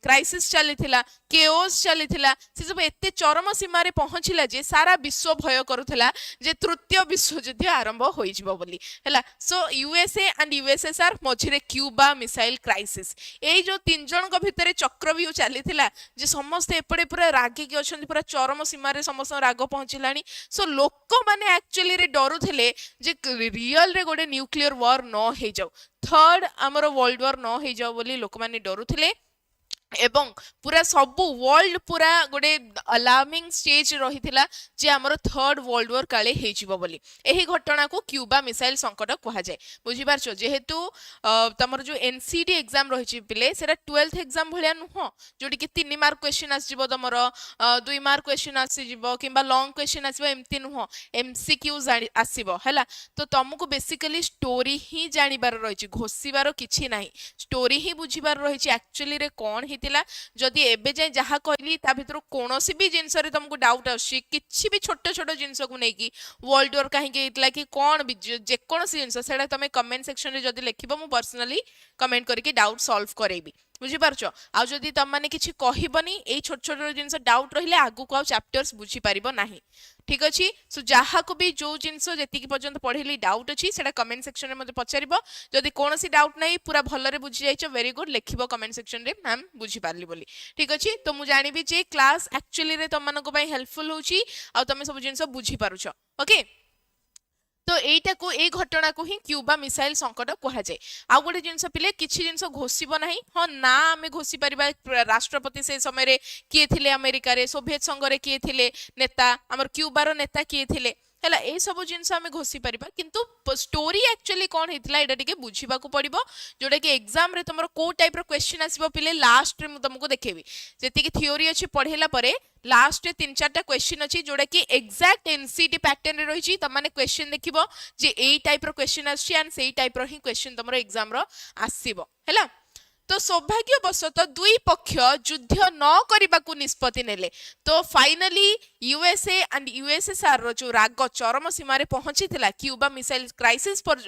क्राइसिस चलीथिला केओस चलीथिला से सब एते चरम सीमार पहुंचला जे सारा विश्व भय करूथला जे तृतीय विश्व युद्ध आरंभ होई जिवो बोली हला सो यूएसए एंड यूएसएसआर मझिरे क्यूबा मिसाइल क्राइसिस ए जो तीन जन को भितरे चक्रव्यूह चलीथिला जे समस्त एपड़े पूरा रागी के अछंती पूरा चरम सीमार समस्त राग पहुंचलानी सो लोक माने एक्चुअली रे डरुथिले जे रियल रे गोटे न्यूक्लियर वॉर न हे जाऊ थर्ड आमर वर्ल्ड वॉर न हो जाओ बोली लोक माने डरुथिले एवं पूरा सबु वर्ल्ड पूरा गोटे अलार्मिंग स्टेज रही जे आमर थर्ड वर्ल्ड वॉर काले हेजिबो बोली एही घटना को क्यूबा मिसाइल संकट कहा जाए बुझी पारछो जेहेतु तमर जो एनसीडी एग्जाम रही पिले सेटा 12th एग्जाम भलिया नुह जोटी कि 3 मार्क क्वेश्चन आसीबो तमर 2 मार्क क्वेश्चन आसीबो किबा लॉन्ग क्वेश्चन आसीबो एमती नुह एमसीक्यूज आसीबो हैला तो तुमको बेसिकली स्टोरी ही जानिबार रही घोषिबार किछि नाही स्टोरी ही बुझिबार रही एक्चुअली रे कोन जदि एबे जाय जहा कहली ता भितर कोनोसी भी जिंस रे तुमको डाउट आछि किछि भी छोट छोट जिंस को नै कि वर्ल्ड वॉर काहे के इतला कि कोन जे कोनोसी जिंस सेडा तमे कमेंट सेक्शन रे जदि लिखिबो मु पर्सनली कमेंट करके डाउट सॉल्व करेबी बुझी पारछो आ जदि तम माने किछि कहिबनी ए छोट छोट जिंस डाउट रहिले आगु को चैप्टर्स बुझी पारिबो नाही ठीक अछि सो जहा को भी जो जिंस जेति कि पर्यंत पढिली डाउट अछि सेडा कमेंट सेक्शन रे मते पचारिबो जदि कोनोसी डाउट नै पूरा भल्ल रे बुझी जाइछो वेरी गुड लिखिबो कमेंट सेक्शन रे मैम बुझी पारली बोली ठीक अछि तो मु जानिबी जे क्लास एक्चुअली रे तम मानको पई हेल्पफुल होची आ तमे सब जिंस बुझी पारुछो ओके तो एटा को ए घटना को ही क्यूबा मिसाइल संकट कहा जाए आ गोटे जिनस पिले किछि जिनस घोषिबो नाही हां ना आमे घोषि परिबा राष्ट्रपति से समय रे किए थिले अमेरिका रे सोवियत संघ रे किए थिले नेता हमर क्यूबा रो नेता किए थिले हला ए सब जिनस आमे घोषि परिबा किंतु स्टोरी एक्चुअली कोन हितला एटा टिके बुझिबा को पड़िबो जोटा कि एग्जाम रे तमरो को टाइप रो क्वेश्चन आसीबो पिले लास्ट रे मु तुमको देखेबी जेति कि थ्योरी अछि पढेला परे लास्ट 3-4टा क्वेश्चन अछि जोड़ा कि एग्जैक्ट एनसीटी पैटर्न रे रही त माने क्वेश्चन देखिबो जे ए टाइप रो क्वेश्चन आछि एंड सेही टाइप रो ही क्वेश्चन तमरो एग्जाम रो आसीबो हैला तो सौभाग्यवशत दुई पक्ष युद्ध न करबा को निष्पत्ति नेले तो फाइनली यूएसए एंड यूएसएसआर रो जो राग चरम सीमा रे पहुंचीथिला क्यूबा मिसाइल क्राइसिस पर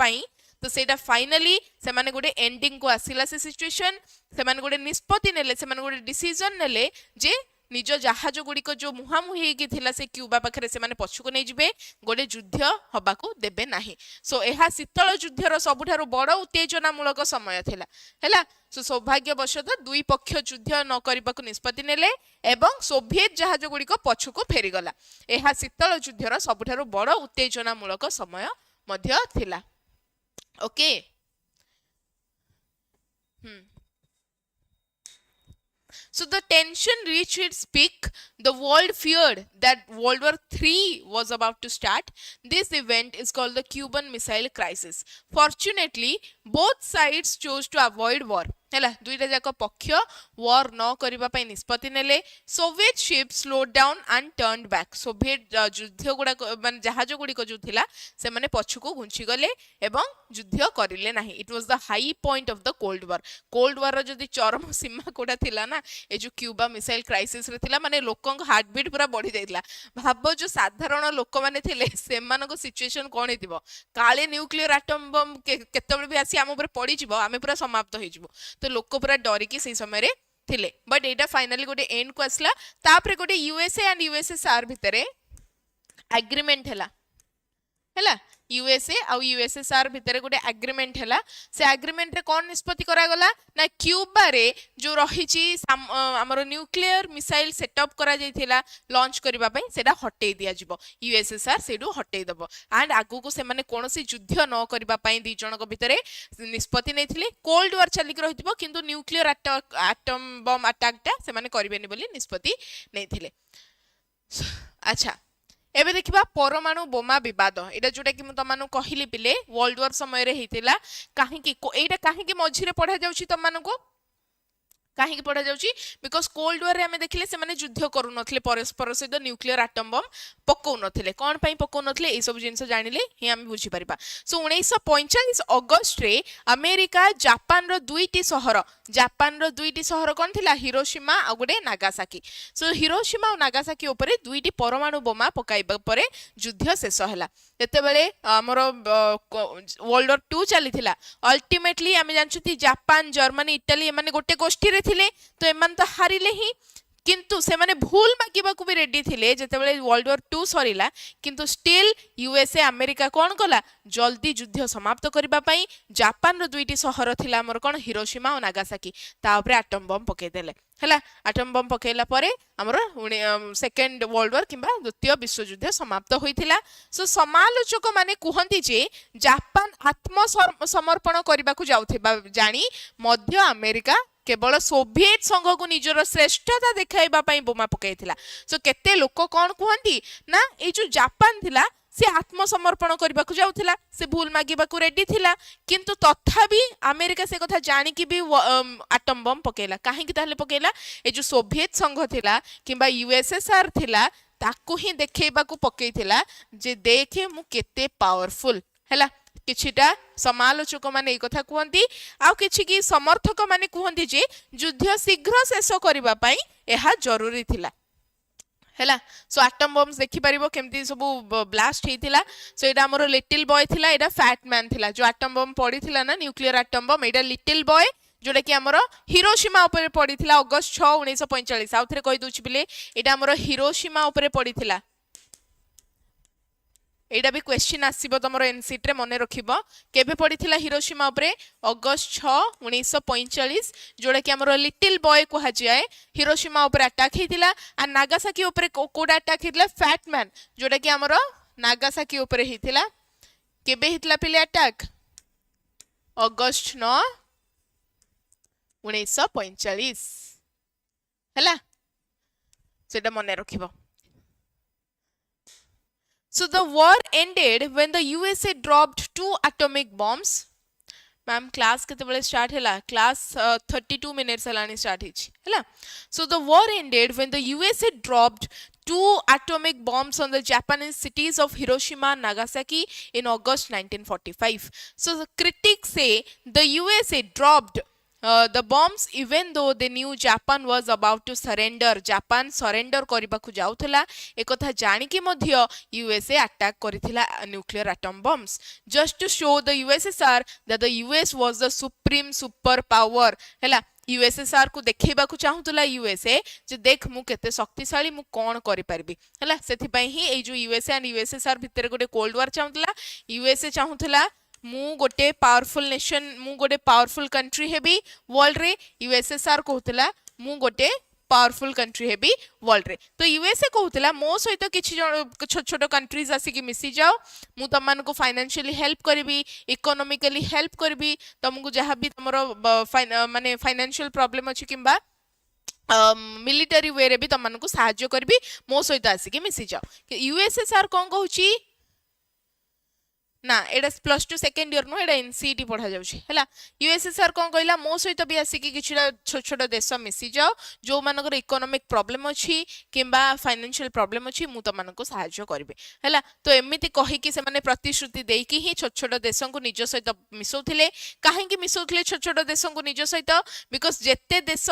पई तो सेटा फाइनली से माने गोटे एंडिंग को आसिला से सिचुएशन से माने गोटे निष्पत्ति नेले से माने गोटे डिसीजन नेले जे निज जहाज गुड़ी को जो मुहामुही की थिला से क्यूबा पाखरे से माने पछु को नै जिवे गोटे युद्ध हबा को देबे नाही सो एहा शीतल युद्धर सबुठारो बड़ उत्तेजना मूलक समय थिला हैला सो सौभाग्यवशत दुई पक्ष युद्ध न करबा को निष्पत्ति नेले एवं सोवियत जहाज गुड़ी को पछु को फेरी गला एहा शीतल युद्धर सबुठारो बड़ उत्तेजना मूलक समय मध्य थिला okay So the tension reached its peak. The world feared that World War III was about to start. This event is called the Cuban Missile Crisis. Fortunately, both sides chose to avoid war. हैला दुईटा जाक पक्ष war न करबा पई निष्पत्ति नेले Soviet ship slowed down and turned back Soviet युद्ध गुडा माने जहाज गुडी को जो थिला से माने पछु को घुंची गले एवं युद्ध करिले नाही it was the high point of the cold war रो जदी चरम सीमा कोडा थिला ना ए जो क्यूबा मिसाइल क्राइसिस रे थिला माने लोकन हार्ट बीट पूरा बढ़ी जाइतला भाबो जो साधारण लोक माने थिले सेमान को सिचुएशन कोन हेतिबो काले न्यूक्लियर एटम बम केतबे भी आसी हम ऊपर पड़ी जिवो आमे पूरा समाप्त होई जिवो तो लोक पूरा डरिकी से समय रे थिले बट एटा फाइनली गोटे एंड को आसला तापरे गोटे यूएसए एंड यूएसएसआर भितरे एग्रीमेंट हैला यूएसए आउ यूएसएसआर भितर गोटे एग्रीमेंट हैला से एग्रीमेंट रे कोन निष्पत्ति करा गला ना क्यूबा रे जो रहिची हमर न्यूक्लियर मिसाइल सेटअप करा जाइथिला लॉन्च करबा पई सेटा हटै दिया जिवो यूएसएसआर सेडू हटै दबो एंड आगु को से माने कोनोसी युद्ध न करबा पई दी जनक भितरे निष्पत्ति नेथिले कोल्ड वार चली के रहितबो किंतु न्यूक्लियर एटम बम अटैक ता से माने करबेनी बोली निष्पत्ति नेथिले अच्छा एबे देखिबा परमाणु बोमा विवाद एटा जोटा कि तुमनु कहली पिले वर्ल्ड वार समय रे हेतिला काहे कि एटा काहे कि मझी रे पढ़ा जाउची तुमनु को काहे कि पढ़ा जाउची बिकॉज़ कोल्ड वार रे हमें देखिले से माने युद्ध करू नथले परस्पर सहित न्यूक्लियर एटम बम पकौ नथले कोन पई पकौ नथले ए सब जिंस जानिले ही हम बुझी परिबा सो 1945 अगस्त रे अमेरिका जापान रो दुईटी शहर कोन थिला हिरोशिमा आ गुडे नागासाकी सो हिरोशिमा और नागासाकी ऊपर दुईटी परमाणु बोमा पकाइबा परे युद्ध शेष हला एते बेले हमर वर्ल्ड वार 2 चली थिला अल्टीमेटली हम जानछती जापान जर्मनी इटली माने गोटे गोष्ठी रे थिले तो एमान तो हारिले ही किंतु से माने भूल मागिबा को भी रेडी थिले जेतेबेले वर्ल्ड वार 2 सरीला किंतु स्टिल यूएसए अमेरिका कोन कला जल्दी युद्ध समाप्त करबा पई जापान रो दुईटी शहर थिला हमर कोन हिरोशिमा और नागासाकी ता ऊपर एटम बम पके देले हला एटम बम पकेला परे हमर सेकंड वर्ल्ड वार किबा द्वितीय विश्व युद्ध समाप्त होइथिला सो समालोचक माने कुहंती जे जापान आत्म समर्पण करबा को जाउथिबा जानी मध्य अमेरिका केवल सोवियत संघ को निजर श्रेष्ठता देखाइबा पई बोमा पकाइथिला सो केते लोक कोन कुहंती ना ए जो जापान थिला से आत्मसमर्पण करबा को जाउथिला से भूल मागिबा को रेडी थिला किंतु तथापि अमेरिका से कथा जानि कि भी एटम बम पकेला काहे कि ताले पकेला ए जो सोवियत संघ थिला किबा यूएसएसआर थिला ताकू ही देखेबा को पकेइथिला जे देखे मु केते पावरफुल हैला किछिटा समालोचक माने कथा कहती आउ किछि की समर्थक माने कहती जे युद्ध शीघ्र शेष करबा पई एहा जरूरी थिला हैला सो एटम बम्स देखि परिबो केमती सब ब्लास्ट हेतिला सो एटा हमर लिटिल बॉय थिला एटा फैट मैन थिला जो एटम बम पड़ी थिला ना न्यूक्लियर एटम बम एटा लिटिल बॉय जोटा कि हमर हिरोशिमा ऊपर पड़ी थिला अगस्त 6 1945 आउ थरे कहि दोछि बिले एटा हमर हिरोशिमा ऊपर पड़ी थिला एटा भी क्वेश्चन आसीबो तमरो एनसीट रे मने रखिबो केबे पड़ीथिला हिरोशिमा उपरे अगस्त 6 1945 जोड़ा कि हमरो लिटिल बॉय को जाए हिरोशिमा उपरे अटैक हेतिला आ नागासाकी उपरे कोडा अटैक हेतिला फैट मैन जोड़ा कि हमरो नागासाकी उपरे हेतिला केबे हेतिला पिले अटैक अगस्त 9 1945 हला सेटा मने रखिबो So the war ended when the USA dropped 2 atomic bombs. Ma'am, class केतेबेले start हैला class 32 minutes हलानी start हिची हैला. So the war ended when the USA dropped 2 atomic bombs on the Japanese cities of Hiroshima and Nagasaki in August 1945. So the critics say the USA dropped the bombs even though they knew Japan was about to surrender. Japan surrender करिबा को जाउथला एकथा जानि कि मध्य USA attack करिथिला nuclear atom bombs just to show the USSR that the US was the supreme superpower हैला USSR को देखैबा को चाहुतला USA जे देख मु केते शक्तिशाली मु कोन करि परबी हैला सेथि पई ही ए जो यूएसए एंड यूएसएसआर भितर गोटे कोल्ड वार चाहुतला यूएसए चाहुतला मु गोटे पावरफुल नेशन मु गोटे पावरफुल कंट्री हेबी वर्ल्ड रे यूएसएसआर कहतला मु गोटे पावरफुल कंट्री हेबी वर्ल्ड रे तो यूएसए कहतला मो सहित किछि छोट छोट कंट्रीज आसी कि मिसी जाओ मु तमन को फाइनेंशियली हेल्प करबी इकोनॉमिकली हेल्प करबी तुमको जहां भी तमरो माने फाइनेंशियल प्रॉब्लम अछि किबा मिलिटरी वे रे भी तमन को सहायता करबी मो सहित आसी कि मिसी जाओ यूएसएसआर कोन कहूची ना एडा प्लस 2 सेकंड ईयर नो एडा एनसीटी पढ़ा जाउची हैला यूएसएसआर कोन कहला मो सहित भी आसी कि किछिडा छोट छोट देश मिसी जाओ जो मानकर इकोनॉमिक प्रॉब्लम अछि किबा फाइनेंशियल प्रॉब्लम अछि मु त मानको सहायता करबे हैला तो एमिति कहि कि से माने प्रतिश्रुति देई कि ही छोट छोट देशों को निज सहित मिसौथिले काहे कि मिसौथिले छोट छोट देशों को निज सहित बिकॉज़ जेते देश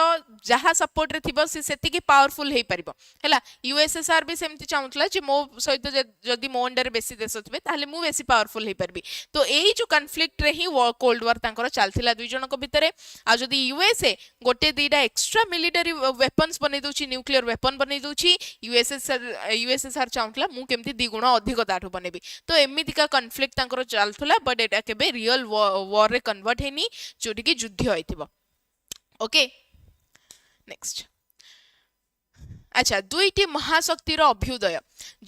जहा सपोर्ट रे थिबो से सेति कि पावरफुल हेई परिबो हैला यूएसएसआर भी सेमति चाहुतला जे मो सहित जदी मो अंडर बेसी देश थिबे ताले मु बेसी पावरफुल पावरफुल हो पारबी तो यही जो कन्फ्लिक्ट रे ही कोल्ड वॉर तांकर चलथिला दुई जनक भितरे आ जदी यूएसए गोटे दीटा एक्स्ट्रा मिलिटरी वेपन्स बनै दोची न्यूक्लियर वेपन बनै दोची यूएसएसआर चाहूला मु केमती द्विगुण अधिक ताठू बनेबी तो एमितिका कन्फ्लिक्ट तांकर चलथुला बट एटा केबे रियल वॉर रे कन्वर्ट हेनी जोटी कि युद्ध होइथिबो ओके नेक्स्ट अच्छा दुईटी महाशक्तिर अभ्युदय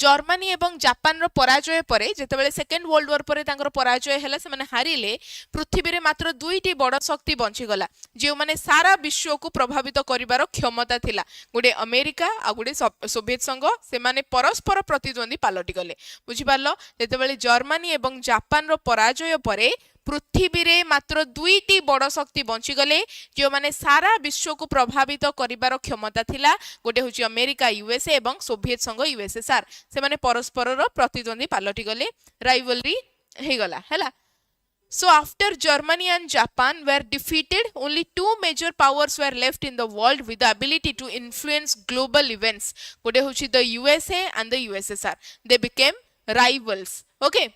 जर्मनी एवं जापान रो पराजय परे जेतेबेले सेकेंड वर्ल्ड वॉर परे तांकर पराजय हैला से माने हारिले पृथ्वी रे मात्र दुईटी बड़ शक्ति बंची गला जे माने सारा विश्व को प्रभावित करिवार क्षमता थिला गुडे अमेरिका आ गुडे सोवियत संघ से माने परस्पर प्रतिद्वंदी पालटी गले बुझी पारलो जेतेबेले जर्मनी एवं जापान रो पराजय परे पृथ्वी रे मात्र दुईटी बड़ शक्ति बंची गले जो माने सारा विश्व को प्रभावित करिवार क्षमता थिला गोटे होची अमेरिका यूएसए एवं सोवियत संघ यूएसएसआर से माने परस्पर रो प्रतिद्वंदी पालटी गले राइवलरी हे गला हैला So after Germany and Japan were defeated, only two major powers were left in the world with the ability to influence global events. Gote hochi the USA and the USSR. They became rivals. Okay.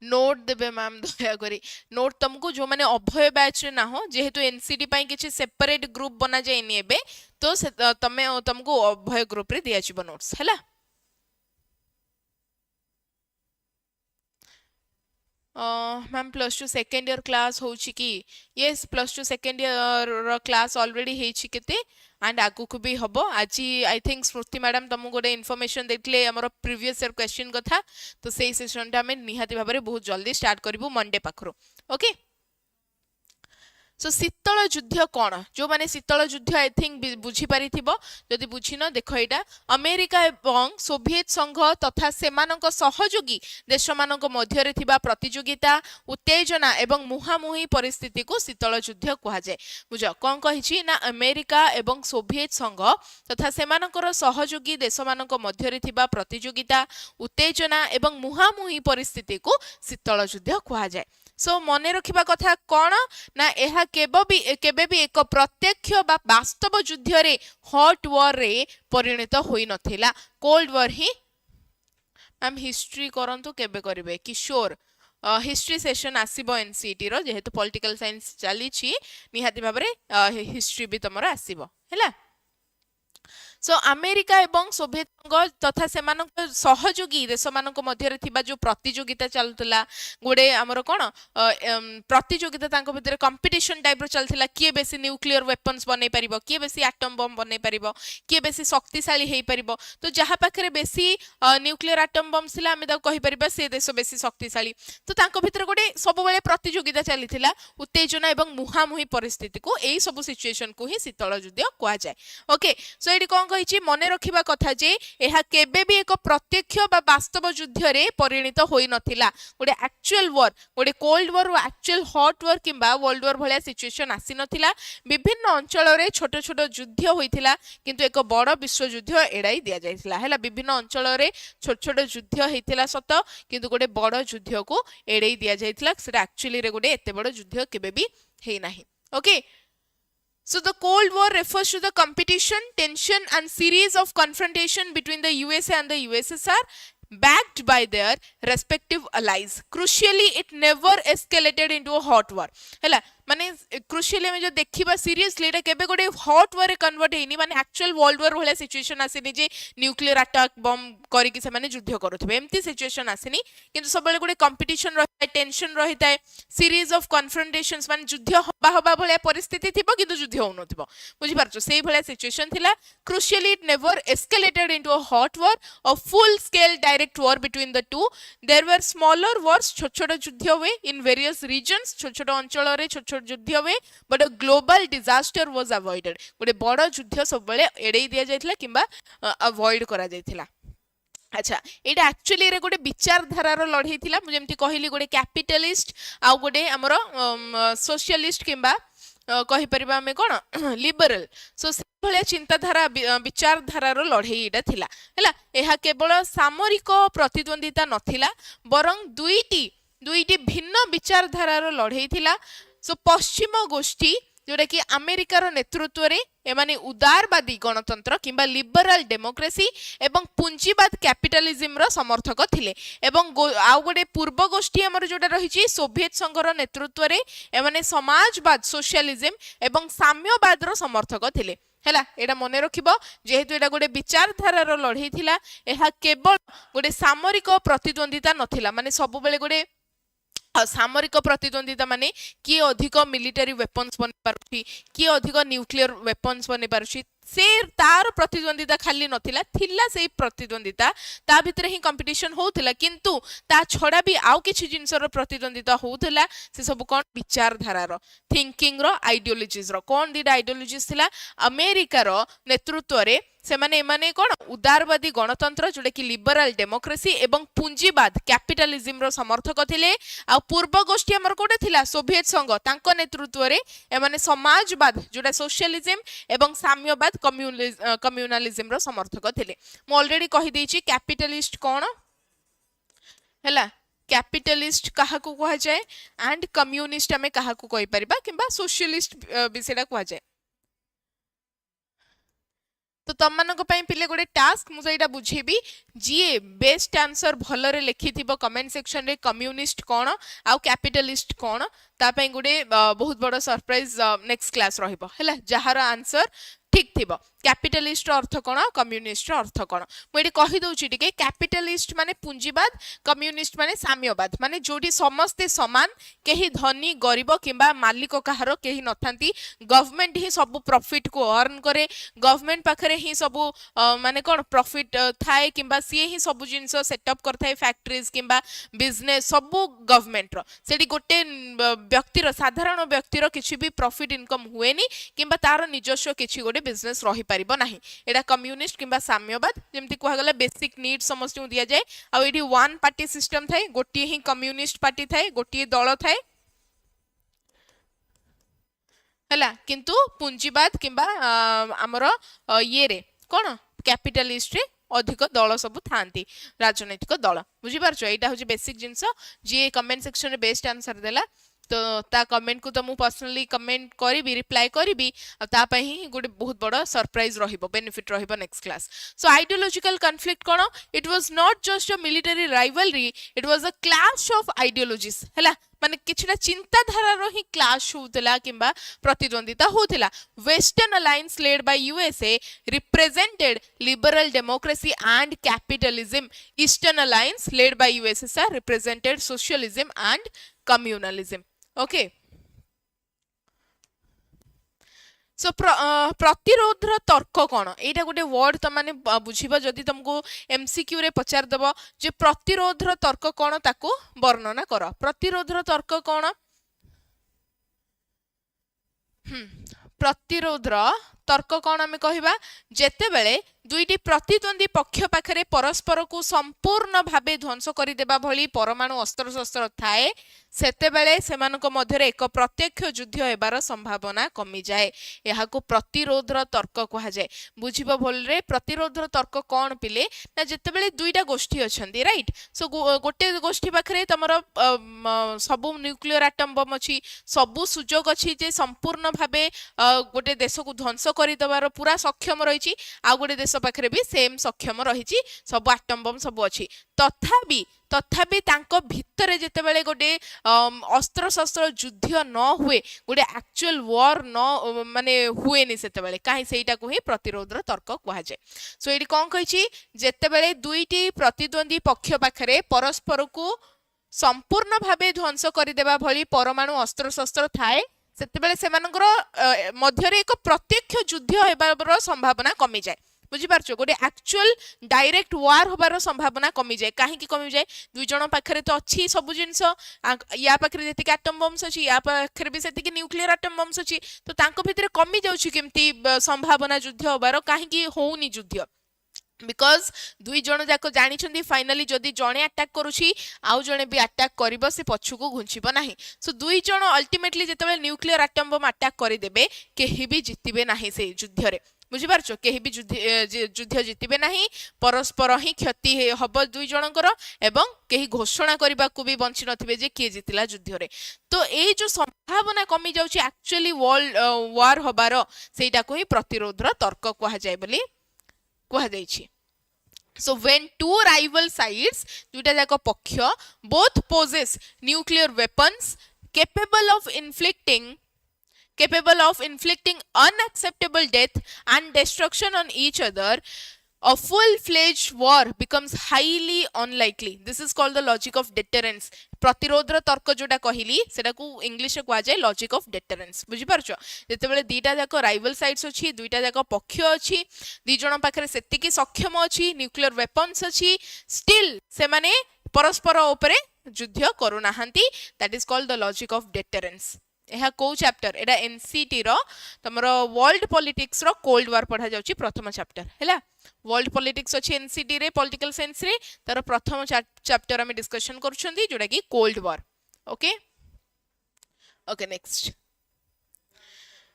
Note देबे ma'am दया करी note तुमको जो माने अभय batch रे ना हो जेहेतु NCD पई किछि सेपरेट ग्रुप बना जाय नि एबे तो तमे तुमको अभय ग्रुप रे दिया छिबो नोट्स हैला ma'am plus two second year class होची कि yes plus two second year class already हेची केते एंड आगु को भी हबो आज आई थिंक स्मृति मैडम तुमको गोटे इनफॉरमेशन देथिले हमर प्रीवियस ईयर क्वेश्चन कथा तो सेही सेशन टा हमें निहाती भाबरे बहुत जल्दी स्टार्ट करिवु मंडे पाखरो ओके सो शीतल युद्ध कौन जो माने शीतल युद्ध आई थिंक बुझी पारि थिबो जदि बुझिन देख एटा अमेरिका एवं सोवियत संघ तथा सेमानक सहयोगी देश मानक मध्य रे थिबा प्रतियोगिता उत्तेजना एवं मुहामुही परिस्थिति को शीतल युद्ध कहा जाय बुझ कोन कहिछि ना अमेरिका एवं सोवियत संघ तथा सेमानकर सहयोगी देश मानक मध्य रे थिबा प्रतियोगिता उत्तेजना एवं मुहामुही परिस्थिति को शीतल युद्ध कहा जाय सो मने रखिबा कथा कोन ना एहा केबे भी एक प्रत्यक्ष बा वास्तव युद्ध रे हॉट वॉर रे परिणत होई नथिला कोल्ड वॉर ही मैम हिस्ट्री करंतु केबे करिवे किशोर हिस्ट्री सेशन आसीबो एनसीटी रो जेहेतु पॉलिटिकल साइंस चली छी निहाती भाबरे हिस्ट्री भी तमरा आसीबो हैला सो अमेरिका एवं सोवियत संघ तथा सेमानक सहयोगी देश मानक मध्य रे थिबा जो प्रतियोगिता चलतला गोडे हमर कोन प्रतियोगिता तांको भितर कंपटीशन टाइप रो चलतला किए बेसी न्यूक्लियर वेपन्स बनै परिबो किए बेसी एटम बम बनै परिबो किए बेसी शक्तिशाली हेई परिबो तो जहा पाखरे बेसी न्यूक्लियर एटम बम सिला हम दा कहि परिबा से देश बेसी शक्तिशाली तो तांको भितर गोडे सब बेले प्रतियोगिता चलीथिला उत्तेजना एवं मुहामुही परिस्थिति को एई सब सिचुएशन को ही शीतल युद्ध कहा जाय ओके सो एडी कोन कहिछि मने रखिबा कथा जे एहा केबे भी एक प्रत्यक्ष बा वास्तव युद्ध रे परिणत होई नथिला गोटे एक्चुअल वॉर गोटे कोल्ड वॉर व एक्चुअल हॉट वॉर किंबा वर्ल्ड वॉर भलिया सिचुएशन आसी नथिला विभिन्न अंचल रे छोट छोट युद्ध होइथिला किंतु एक बड़ विश्व युद्ध एडाई दिया जायथिला हैला विभिन्न अंचल रे छोट छोट युद्ध हेतिला सत किंतु गोटे बड़ युद्ध को एडाई दिया जायथिला सेटा एक्चुअली रे गोटे एते बड़ युद्ध केबे भी हेई नाही okay So the Cold War refers to the competition, tension and series of confrontation between the USA and the USSR backed by their respective allies. Crucially, it never escalated into a hot war. हैला माने क्रुशियली में जो देखिबा seriously एटा केबे गोटे hot war रे convert हेनी माने एक्चुअल वर्ल्ड वॉर भले सिचुएशन आसीनी जे न्यूक्लियर अटैक बम करी कि से माने युद्ध करूथबे एम्ति सिचुएशन आसीनी किंतु सब बेले गोटे कंपटीशन रहता है टेंशन रहता है सीरीज ऑफ कन्फ्रंटेशंस माने युद्ध हबा भले परिस्थिति थिबो किंतु युद्ध होनथबो बुझी पारछो सेही भले सिचुएशन थिला crucially it never escalated into a hot war a full scale direct war between the two there were smaller wars छोट छोट युद्ध हुए इन वेरियस रीजन्स छोट छोट अंचल रे छोट युद्ध हुए but a global disaster was avoided गोटे बड़ युद्ध सब बेले एडै दिया जायथिला किंबा अवॉइड करा जायथिला अच्छा एटा एक्चुअली रे गोटे विचारधारार लड़ाई थिला मु जेमति कहली गोटे कैपिटलिस्ट आ गोटे हमर सोशलिस्ट किंबा कहि परिबा हमें कोन लिबरल सो से भले चिंताधारा विचारधारार लड़ाई एटा थिला हैला एहा केवल सामरिक प्रतिद्वंदिता नथिला बरं दुईटी भिन्न विचारधारार लड़ाई थिला सो पश्चिम गोष्ठी जोटा कि अमेरिकार नेतृत्व रे एमाने उदारवादी गणतंत्र किंबा लिबराल डेमोक्रेसी एवं पुंजीवाद कैपिटलिज्म रो समर्थक थिले एवं आउ गोटे पूर्व गोष्ठी हमर जोटा रहिछि सोवियत संघर नेतृत्व रे एमाने समाजवाद सोशलिज्म एवं साम्यवाद रो समर्थक थिले हैला एटा मने रखिबो जेहेतु एटा गोटे विचारधारार लड़ाई थिला एहा केवल गोटे सामरिक प्रतिद्वंदिता नथिला माने सब बेले गोटे सामरिक प्रतिद्वंदिता माने किए अधिक मिलिटरी वेपन्स बनि पारुछि किए अधिक न्यूक्लियर वेपन्स बनि पारुछि से तार प्रतिद्वंदिता खाली नथिला थिला से प्रतिद्वंदिता ता भितर ही कंपटीशन होउथिला किंतु ता छडा भी आउ किछि जिंसर प्रतिद्वंदिता होउथिला से सब कोन विचारधारा रो थिंकिंग रो आइडियोलॉजीज रो कोन दिडा आइडियोलॉजीज थिला अमेरिका रो नेतृत्व रे से माने माने कोन उदारवादी गणतंत्र जोडे कि लिबरल डेमोक्रेसी एवं पुंजीवाद कैपिटलिज्म रो समर्थक थिले आ पूर्व गोष्ठी हमर कोटे थिला सोवियत संघ तांको नेतृत्व रे ए माने समाजवाद जोडा सोशलिज्म एवं साम्यवाद कम्युनलिज्म रो समर्थक थिले मु ऑलरेडी कहि देछि कैपिटलिस्ट कोन हैला कैपिटलिस्ट काहा को कहा जाए एंड कम्युनिस्ट हमें काहा को कहि परिबा किबा सोशलिस्ट विषयडा कहा जाए तो तुम मानक पिले गोटे टास्क मुझे बुझेबी जी बेस्ट आंसर भलरे लिखि कमेंट सेक्शन रे कम्युनिस्ट कौन आउ कैपिटलिस्ट कौन तापाई गोटे बहुत बड़ सरप्राइज नेक्स्ट क्लास रहिबो हैला जहार आंसर ठीक थिबो कैपिटलिस्ट अर्थ कोन कम्युनिस्ट अर्थ कोन मुझे कहि दउची टिके कैपिटलिस्ट माने पूंजीवाद कम्युनिस्ट माने साम्यवाद माने जोडी समस्ते समान केही धनी गरीब किंबा मालिक कहारो केही नथांती गवर्नमेंट ही सब प्रॉफिट को अर्न करे गवर्नमेंट पाखरे ही सब माने कोन प्रॉफिट थाए किंबा सी ही सब जिंस सेटअप करथाय फैक्ट्रीज किंबा बिजनेस सब गवर्नमेंट रो सेडी गोटे व्यक्तिर साधारण व्यक्तिर किछि भी प्रॉफिट इनकम हुएनी किंबा तार निजस्व किछि गोटे बिजनेस रही पारिबो नाही एडा कम्युनिस्ट किंबा साम्यवाद जेमति कोहा गला बेसिक नीड समस्त दिया जाए आ एडी वन पार्टी सिस्टम थाए गोटी ही कम्युनिस्ट पार्टी थाए गोटी दल थाए हला किंतु पूंजीवाद किंबा हमर ये रे कोन कैपिटलिस्ट रे अधिक दल सब थांती राजनैतिक दल बुझी पारछो एटा होची बेसिक जिंस जे कमेंट सेक्शन रे बेस्ट आंसर देला तो ता कमेंट को तो मु पर्सनली कमेंट करी रिप्लाई करी ता पई ही गोटे बहुत बड़ा सरप्राइज रहिबो बेनिफिट रहिबो next class so ideological conflict cone it was not just a military rivalry it was a clash of ideologies हैला माने किछटा चिंताधारा रो ही क्लैश होतला किंबा प्रतिद्वंदिता होतला western alliance led by USA represented liberal democracy and capitalism eastern alliance led by USSR represented socialism and communalism okay so प्रतिरोधर तर्क कौन एटा गोटे वर्ड तुम माने बुझिबा जदि तुमको एमसीक्यू रे पचार दबो जे प्रतिरोधर तर्क कौन ताको वर्णना कर प्रतिरोधर तर्क कौन प्रतिरोधर तर्क कौन आमे कहिबा जेते बेले दुईटी प्रतिद्वंदी पक्ष पाखरे परस्पर को संपूर्ण भावे ध्वंस कर देबा भली परमाणु अस्त्र शस्त्र थाए सेते बेले सेमानक मध्यरे एक प्रत्यक्ष युद्ध हेबार संभावना कमी जाए यहा को प्रतिरोधर तर्क कहा जाए बुझिबो भल रे प्रतिरोधर तर्क कौन पिले ना जेते बेले दुईटा गोष्ठी अछंती राइट सो गोटे गोष्ठी पाखरे तमर सब न्यूक्लियर एटम बम अछि सब सुजोग अछि जे संपूर्ण भावे गोटे देश को ध्वंस कर देबार पूरा सक्षम रहिछि आ गोटे देश पाखरे भी सेम सक्षम रहिछि सब एटम बम सब अछि तथापि तांको भितरे जेते बेले गोटे अस्त्र शस्त्र युद्ध न हुए गोटे एक्चुअल वॉर न माने हुए नि सेते बेले काहे सेटा को ही प्रतिरोधर तर्क कहा जाय सो एडी कोन कहिछि जेते बेले दुईटी प्रतिद्वंदी पक्ष पाखरे परस्पर को संपूर्ण भावे ध्वंस कर देबा भली परमाणु अस्त्र शस्त्र थाए सेते बेले सेमानकर मध्यरे एक प्रत्यक्ष युद्ध हेबार संभावना कमी जाए बुझी पारछो गोटे एक्चुअल डायरेक्ट वार होबार संभावना कमी जाए काहे की कमी जाए दुई जण पाखरे तो अछि सब जिंस या पाखरे जेतिक एटम बम्स अछि या पाखरे भी सेतिक न्यूक्लियर एटम बम्स अछि तो तांको भितरे कमी जाउछि केमती संभावना युद्ध होबार काहे की होउनी युद्ध बिकॉज दुई जण जाको जानिछंदी फाइनली जदी जणे अटैक करूछि आउ जणे भी अटैक करिवो से पछुको घुंचिबो नाही सो दुई जण अल्टीमेटली जेतेबे न्यूक्लियर एटम बम अटैक करि देबे केही भी जितिबे नाही से युद्ध रे बुझिपारछ केही भी युद्ध जितिबे नाही परस्पर ही क्षति हब दुई जनकर एवं केही घोषणा करबा को भी बंची नथिबे जे किए जितिला युद्ध रे तो ए जो संभावना कमी जाउची एक्चुअली वर्ल्ड वार हबार सेटा को ही प्रतिरोधर तर्क कहा जाय बोली कहा जायछि So when two rival sides, दुटा जाक पक्ष, both possess nuclear weapons capable of inflicting unacceptable death and destruction on each other, a full-fledged war becomes highly unlikely. This is called the logic of deterrence. प्रतिरोध तर्क जोटा कहली सेटा को English रे कहा जाय लॉजिक ऑफ डेटरेंस बुझी पारछो जेतेबेले दीटा जाक राइवल साइड्स अछि दुईटा जाक पक्ष अछि दी जण पाखरे सेतिकी सक्षम अछि न्यूक्लियर वेपन्स अछि स्टिल से माने परस्पर ऊपर युद्ध करू नाहंती that is called the logic of deterrence एहा को चैप्टर एडा एनसीटी रो तमरो वर्ल्ड पॉलिटिक्स रो कोल्ड वार पढ़ा जाउची प्रथम चैप्टर हैला वर्ल्ड पॉलिटिक्स अछि एनसीटी रे पॉलिटिकल साइंस रे तार प्रथम चैप्टर हम डिस्कशन करूछंदी जोडा की cold war okay okay next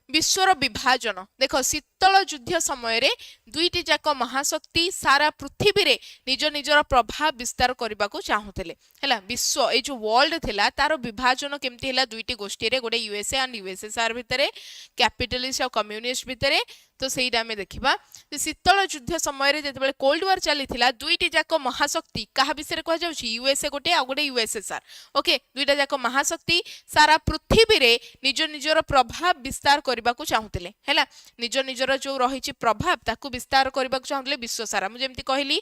विश्वर विभाजन देख शीतल युद्ध समय रे दुईटी जाक महाशक्ति सारा पृथ्वी रे निज निजर प्रभाव विस्तार करने को चाहूले है विश्व ये जो वर्ल्ड थिला तार विभाजन केमती है दुईटी गोष्ठी रे गोटे यूएसए एंड यूएसएसआर भितर कैपिटलिस्ट और कम्युनिस्ट भितर तो सहीटा आम देखा शीतल युद्ध समय जिते कोल्ड वार चली दुईटी जाक महाशक्ति क्या विषय कह यूएसए गोटे आ गोटे यूएसएसआर ओके दुईटा जाक महाशक्ति सारा पृथ्वी रे निज निजर प्रभाव विस्तार करने को चाहूले है निज निजर जो रही प्रभाव ताकू विस्तार करने को चाहूले विश्व सारा मुझे कहली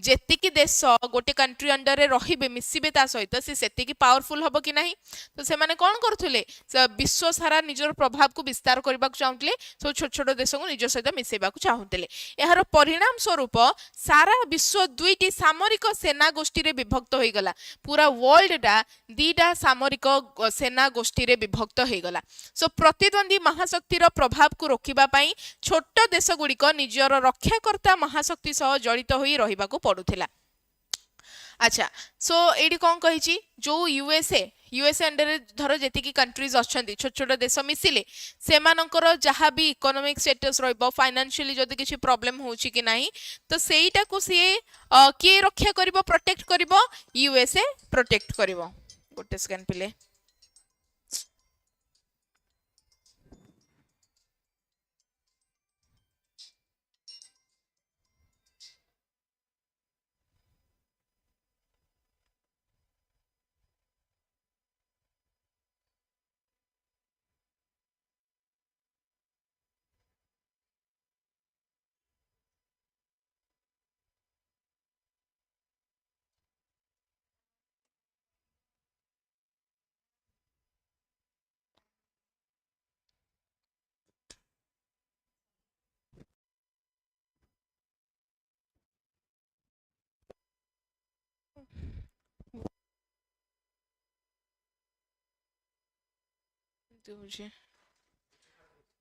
जेतिकी देश गोटे कंट्री अंडर रे रहिबे मिसिबे ता सहित से पावरफुल हम कि नहीं तो से माने कौन करथुले विश्व सारा निजर प्रभाव को विस्तार करने को चाहूले सब छोट छोट देश को निज सहित मिसेबा को चाहूले यार परिणाम स्वरूप सारा विश्व दुईटी सामरिक सेना गोष्ठी रे विभक्त हो गला पूरा वर्ल्ड टा दीटा सामरिक सेना गोष्ठी रे विभक्त हो गला सो प्रतिद्वंदी महाशक्तिर प्रभाव को रोकिबा पई छोट देश गुड़िक निजर रक्षाकर्ता महाशक्ति सह जड़ित होई रहिबा को पड़ुथिला अच्छा सो एडी कौन कही जो यूएसए अंडर धर जेतिकी कंट्रीज अच्छी छोट छोट देश मिसिले सेमानकर जहाँ भी इकोनॉमिक स्टेटस रहिबो फाइनेंशियली जदि किसी प्रॉब्लम होउची कि नहीं तो सेईटा को सी किए रक्षा करिबो प्रोटेक्ट करिबो यूएसए प्रोटेक्ट करिबो गोटे सेकेंड पिले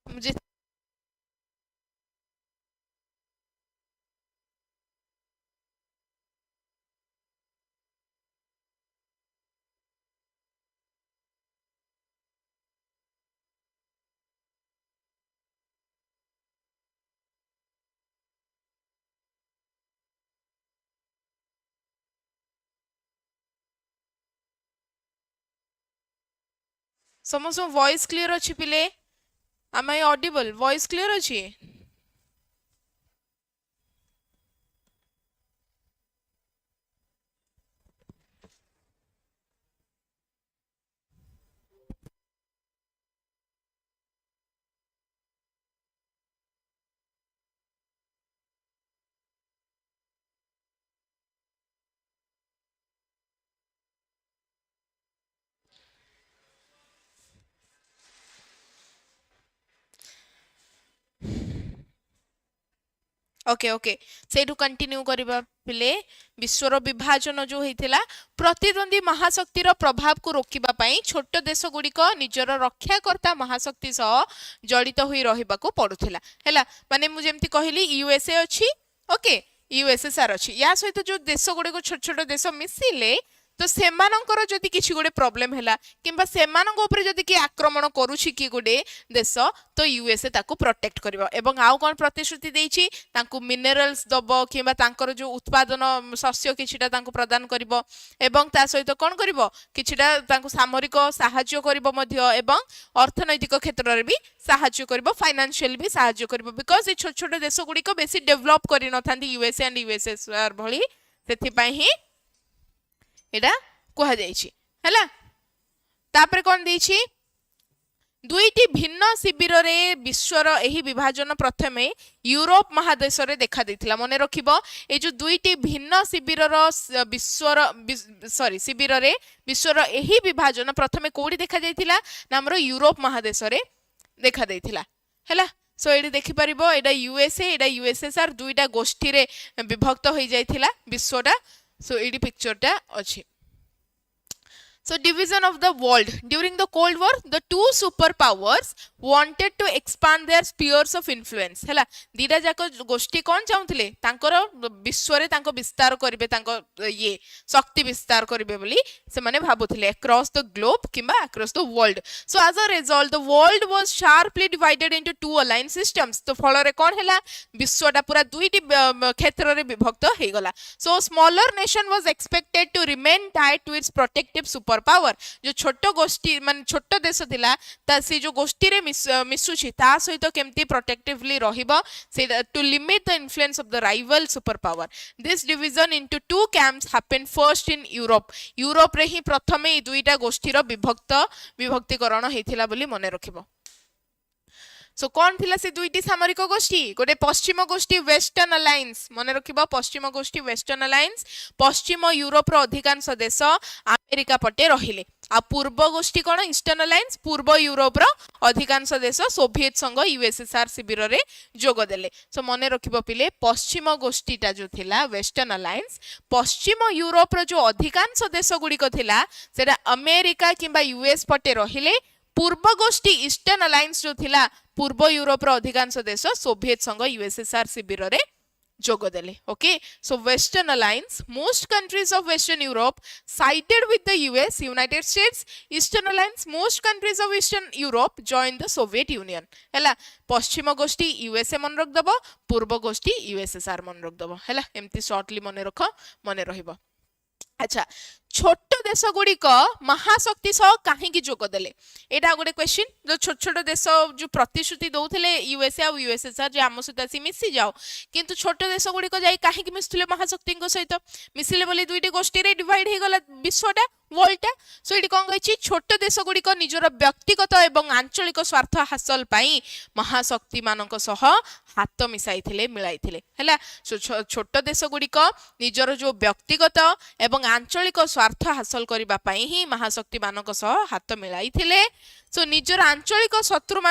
मुझे समस्त वॉइस क्लियर अच्छी पिले am I audible voice clear अच्छी ओके ओके सेठू कंटिन्यू करबा पिले विश्वर विभाजन जो होइथिला प्रतिद्वंदी महाशक्तिर प्रभाव को रोकिबा पई छोट देश गुड़िक निजर रक्षाकर्ता महाशक्ति सह जड़ित होई रहिबा को पड़ुथिला हैला माने मु जेमति कहली यूएसए अछि ओके यूएसएसआर अछि या सहित जो देश गुड़िक छोट छोट देश मिसिले तो सेमानंकर जदि किछि गोटे प्रॉब्लम हैला किंबा सेमानंक ऊपर जदि कि आक्रमण करूछि कि गोटे देश तो यूएसए ताकू प्रोटेक्ट करिवो एवं आउ कोन प्रतिश्रुति देछि तांकू मिनरल्स दबो किंबा तांकर जो उत्पादन शस्य किछिटा तांकू प्रदान करिवो एवं ता सहित कोन करिवो किछिटा तांकू सामरिक सहाय्य करिवो मध्य एवं अर्थनैतिक क्षेत्र रे भी सहाय्य करिवो फाइनेंशियल भी सहाय्य करिवो बिकॉज़ ए छोट छोट देश गुडी को बेसी डेवलप करि न थांती यूएसए एंड यूएसएसआर भली सेथि पई ही एटा कहा जाइछि हैला तापर कोन देछि दुईटी भिन्न शिविर रे विश्वर एही विभाजन प्रथमे यूरोप महादेश रे देखा देथिला मने रखिबो ए जो दुईटी भिन्न शिविर रो विश्वर शिविर रे विश्वर एही विभाजन प्रथमे कोडी देखा जाइथिला ना हमरो यूरोप महादेश रे देखा देथिला हैला सो एडी देखि परिबो एडा यूएसए एडा यूएसएसआर दुईटा गोष्ठी रे विभक्त होई जाइथिला विश्वटा सो एडी पिक्चरटा अछि So division of the world during the Cold War, the two superpowers wanted to expand their spheres of influence. हैला दीटा जाको गोष्ठी कौन चाहूतिले तांकर विश्व रे तांको विस्तार करिवे तांको ये शक्ति विस्तार करिवे बोली से माने भाबुथिले across the globe किंबा across the world. So as a result the world was sharply divided into two aligned systems. तो फल रे कौन हैला विश्वटा पूरा दुईटी क्षेत्र रे विभक्त हे गला. So smaller nation was expected to remain tied to its protective super power जो छोट गोष्ठी मान छोट देश थिला ता से जो गोष्ठी रे मिसुछि ता सहित केमती प्रोटेक्टिवली रहिबो से to limit the influence of the rival super power this division into two camps happened first in Europe रे ही प्रथमे दुईटा गोष्ठीर विभक्तिकरण हेथिला बोली मने रखिबो सो कौन थिला से दुईटी सामरिक गोष्ठी गोटे पश्चिम गोष्ठी वेस्टर्न अलायंस मने रखिबो पश्चिम गोष्ठी वेस्टर्न अलायंस पश्चिम यूरोप रो अधिकांश देश अमेरिका पटे रहिले आ पूर्व गोष्ठी कोन ईस्टर्न अलायंस पूर्व यूरोप रो अधिकांश देश सोवियत संघ यूएसएसआर शिविर रे जोग देले सो मने रखिबो पिले पश्चिम गोष्ठीटा जो थिला वेस्टर्न अलायंस पश्चिम यूरोप रो जो अधिकांश देश गुडी को थिला सेटा अमेरिका किंबा यूएस पटे रहिले पूर्व गोष्ठी ईस्टर्न अलायंस जो थिला पूर्व यूरोप रो अधिकांश देश सोवियत संघ यूएसएसआर शिविर रे जोग देले okay so western alliance most countries of western Europe sided with the US United states eastern alliance most countries of eastern Europe join the Soviet union हैला पश्चिम गोष्ठी यूएसए मन रख दबो पूर्व गोष्ठी यूएसएसआर मन रख दबो हैला एम्ति शॉर्टली मने रख मने रहिबो अच्छा छोट देश गुड़िक महाशक्ति सह कहीं जोग देले एटा गोटे क्वेश्चन जो छोट छोट देश जो प्रतिश्रुति दौले यूएसए और यूएसएसआर जे आम सहित आसी मिसी जाओ किंतु छोट देश गुड़िक जाई कहीं मिसुले महाशक्ति सहित मिसिले बोली दुईटी गोष्ठी रे डिवाइड हो गला विश्वटा वर्ल्डटा सो ये कौन कही छोट देश गुड़िक निजर व्यक्तिगत एवं आंचलिक स्वार्थ हासिल पाई महाशक्ति मानक सह हाथ मिसाई मिलाई है छोट देश गुड़िक निजर जो व्यक्तिगत एवं आंचलिक स्वार्थ हासिल करबा पई ही महाशक्ति मानक सह हाथ मिलाई सो निजर आंचलिक शत्रु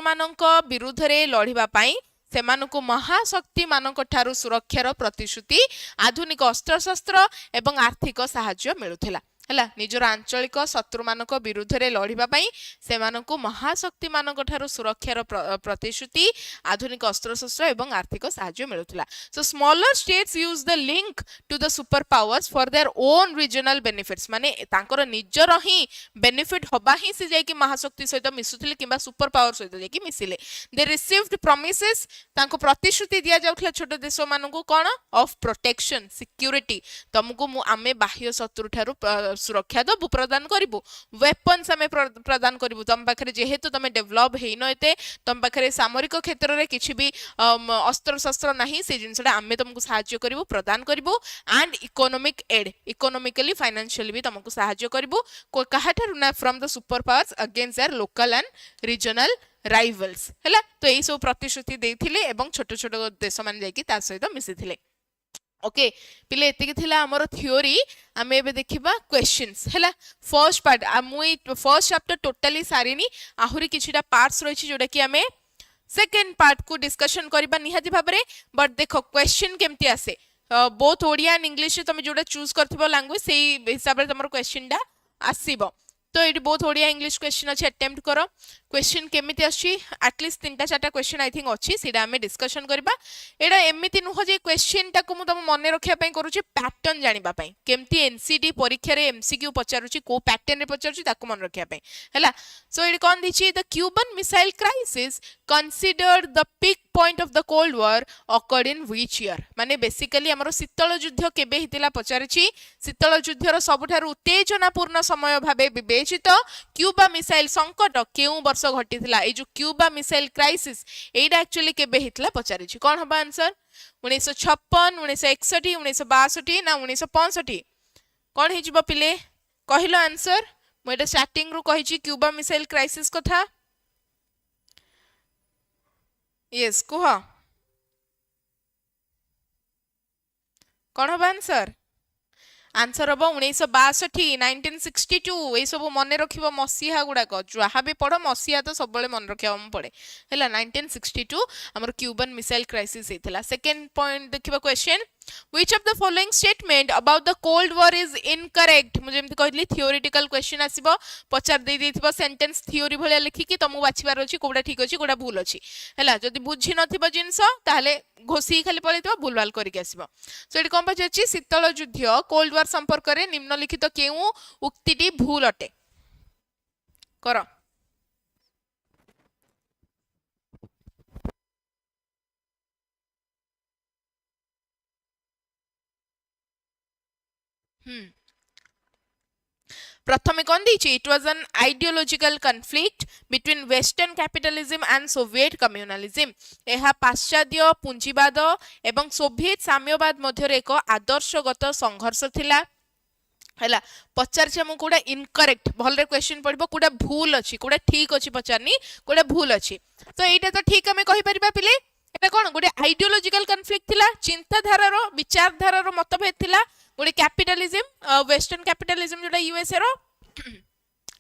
मानक विरुद्ध रे लड़िबा पई सेमानकु महाशक्ति मानक ठारू सुरक्षार प्रतिश्रुति आधुनिक अस्त्रशस्त्र एवं आर्थिक सहाय्य मिलुथिला हला निजर आंचलिक शत्रु मानक विरुद्ध रे लड़िबा पई सेमानकु महाशक्ति मानक ठारू सुरक्षार प्रतिश्रुति आधुनिक अस्त्रशस्त्र एवं आर्थिक सहाय्य मिलुथिला so smaller states use the link to the super powers for their own regional benefits माने तांकर निजर ही बेनिफिट होबा ही से जाय कि महाशक्ति सहित मिसुथिले किबा सुपर पावर सहित जाय कि मिसिले दे रिसीव्ड प्रॉमिसेस तांको प्रतिश्रुति दिया जाउथला छोट देश मानकु कोन ऑफ प्रोटेक्शन सिक्योरिटी तुमको आमे बाह्य शत्रु ठारू सुरक्षा दबु प्रदान करिवु वेपन्स आमे प्रदान करिवु तम पाखरे जेहेतु तमे डेवलप हेइनो एते तम पाखरे सामरिक क्षेत्र रे किछि भी अस्त्र शस्त्र नाही से जिंसडा आमे तुमको सहाय्य करिवु प्रदान करिवु and economic aid economically financially भी तुमको सहाय्य करिवु कहाठारु ना from the super powers against their local and regional rivals हैला तो एई सब प्रतिश्रुति देथिले एवं छोट छोट देश मान जाय कि ता सहित मिसिथिले ओके पिले एतिक थिला हमर थ्योरी आमे एबे देखिबा क्वेश्चंस हैला फर्स्ट पार्ट मुई फर्स्ट चैप्टर टोटली सारिनी आहुरी किछिटा पार्ट्स रहिछि जोडा कि आमे सेकंड पार्ट को डिस्कशन करबा निहाती भाबरे बट देखो क्वेश्चन केमती आसे बोथ ओडिया एंड इंग्लिश तुम जोडा चूज करथिबो लैंग्वेज सेही हिसाब रे तमरो क्वेश्चन डा आसीबो तो ये बहुत ओडिया इंग्लिश क्वेश्चन अच्छे अटेम्प्ट करो क्वेश्चन केमिति अछि एटलिस्ट 3-4 क्वेश्चन आई थिंक अछि सीधा हमें डिस्कशन करबा एडा एमिति नुह जे क्वेश्चन टाको मु तम मने रखिया पई करूची पैटर्न जानिबा पई केमति एनसीटी परीक्षा रे एमसीक्यू पचारुची को पैटर्न रे पचारुची ताको मन रखिया पई हैला सो इट कोन दिछि the Cuban missile crisis considered the peak point of the cold war occurred in which year माने बेसिकली हमरो शीतल युद्ध केबे हितिला पचारिछि शीतल युद्धर सबुठारु उत्तेजनापूर्ण समय भाबे विवेचित क्यूबा मिसाइल संकट केउ वर्ष घटिथिला ए जो क्यूबा मिसाइल क्राइसिस एटा एक्चुअली केबे हितला पचारिछि कोन हबा आंसर 1956 1961 1962 ना 1965 कोन हिजिबो पिले कहिलो आंसर मु एटा स्टार्टिंग रु कहिछि क्यूबा मिसाइल क्राइसिस कथा यस कुह कोन हबा आंसर आंसर हम 1962 1962 ये सब मन रखिबो मसीहा गुडाक जहा भी पढ़ो मसीहा तो सब मन रखिया पड़े हैला 1962 हमर क्यूबन मिसाइल क्राइसिस हेतला सेकंड पॉइंट देखिबा question which of the following statement about the cold war is incorrect मुझे एमति कहली theoretical question आसीबो पचार दे देथिबो सेंटेंस थ्योरी भलिया लिखि कि तमु बाछिबार अछि कोडा ठीक अछि कोडा भूल अछि हैला जदि बुझि नथिबो जिंस ताले घोसी खाली पळैतबो भूलवाल करिक आसीबो सो एटी कोन पछछि शीतल युद्ध कोल्ड वार संपर्क रे निम्नलिखित केउ उक्तिटी भूल अटे करो प्रथमे कौन दीची it was an ideological conflict between western capitalism and Soviet communalism यह पाश्चात्य पूंजीवाद एवं सोवियत साम्यवाद मध्य एक आदर्शगत संघर्ष थिला हैला पचार छे मु कोडा इनकरेक्ट भलरे क्वेश्चन पड़िबो कोडा भूल अछि कोडा ठीक अछि पचारनी कोडा भूल अछि तो एटा तो ठीक हमें कहि परिबा पिले एटा कोन गोटे आइडियोलॉजिकल कन्फ्लिक्ट थिला चिंताधारार विचारधारार मतभेद थिला गोटे कैपिटलिज्म वेस्टर्न कैपिटलिज्म जोटा यूएसए रो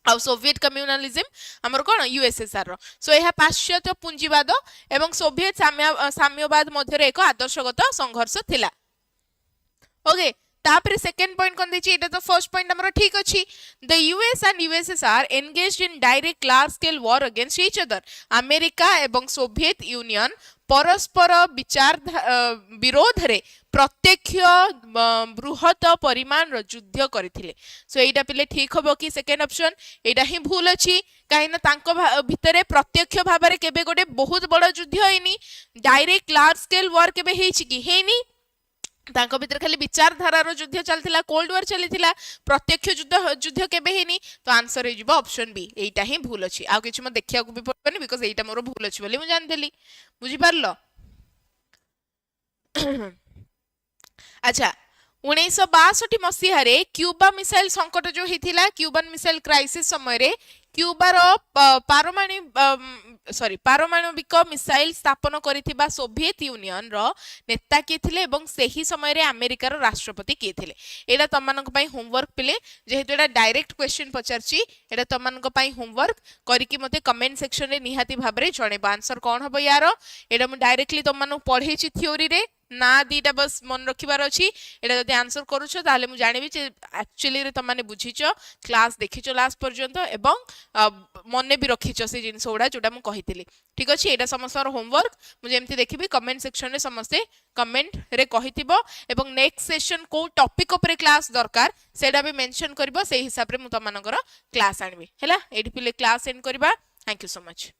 आ सोवियत कम्युनलिज्म हमर कोन यूएसएसआर रो सो यह पाश्चात्य पूंजीवाद एवं सोवियत साम्यवाद मध्य एक आदर्शगत संघर्ष थिला ओके तापर सेकंड पॉइंट कोन दिछि एटा तो फर्स्ट पॉइंट हमर ठीक अछि the US and USSR engaged in direct large scale war against each other America एवं सोवियत यूनियन परस्पर विचार विरोध रे प्रत्यक्ष बृहत परिमाण युद्ध करथिले सो एटा पिले ठीक होबो कि सेकंड ऑप्शन एटा ही भूल अछि काहेना तांको भितरे प्रत्यक्ष भाबरे केबे गोटे बहुत बड़ युद्ध होइनी डायरेक्ट लार्ज स्केल वॉर केबे हेछि कि हेनी तांको भितर खाली विचारधारार युद्ध चलथिला कोल्ड वॉर चलिथिला प्रत्यक्ष युद्ध केबे हेनी तो आंसर हे जिवो ऑप्शन बी एटा ही भूल अछि आ किछ म देखिया को भी पड़बनी बिकॉज़ एटा मोर भूल अछि बोली मु जान देली बुझी पारलो अच्छा 1962 मसीह रे क्यूबा मिसाइल संकट जो हिथिला क्यूबन मिसाइल क्राइसिस समय रे क्यूबार पारमाणविक मिसाइल स्थापन करिथिबा सोवियत यूनियन रो नेता के थिले एवं सही समय रे अमेरिका रो राष्ट्रपति के थिले एडा तमनक पई होमवर्क पिले जेहेतु एडा डायरेक्ट क्वेश्चन पचारची एडा तमनक पई होमवर्क करिकि मते कमेंट सेक्शन रे निहाती भाबरे जणेबा आंसर कोन हबो यार एडा मु डायरेक्टली तमनु पढेची थ्योरी रे ना दीटा बस मन रखिबार अछि एटा जदि आंसर करूछ ताले मु जानिबी जे एक्चुअली रे तमाने बुझिचो क्लास देखिचो लास्ट पर्यंत एवं मने भी रखिचो से जिंस ओडा जोटा मु कहितली ठीक अछि एटा समस्तर होमवर्क मु जेमति देखिबी कमेंट सेक्शन रे समस्ते कमेंट रे कहितिबो एवं नेक्स्ट सेशन को टॉपिक ऊपर क्लास दरकार सेडा भी मेंशन करबो से हिसाब रे मु तमानकर क्लास आनिबी हैला एठी पिले क्लास एंड करबा थैंक यू सो मच।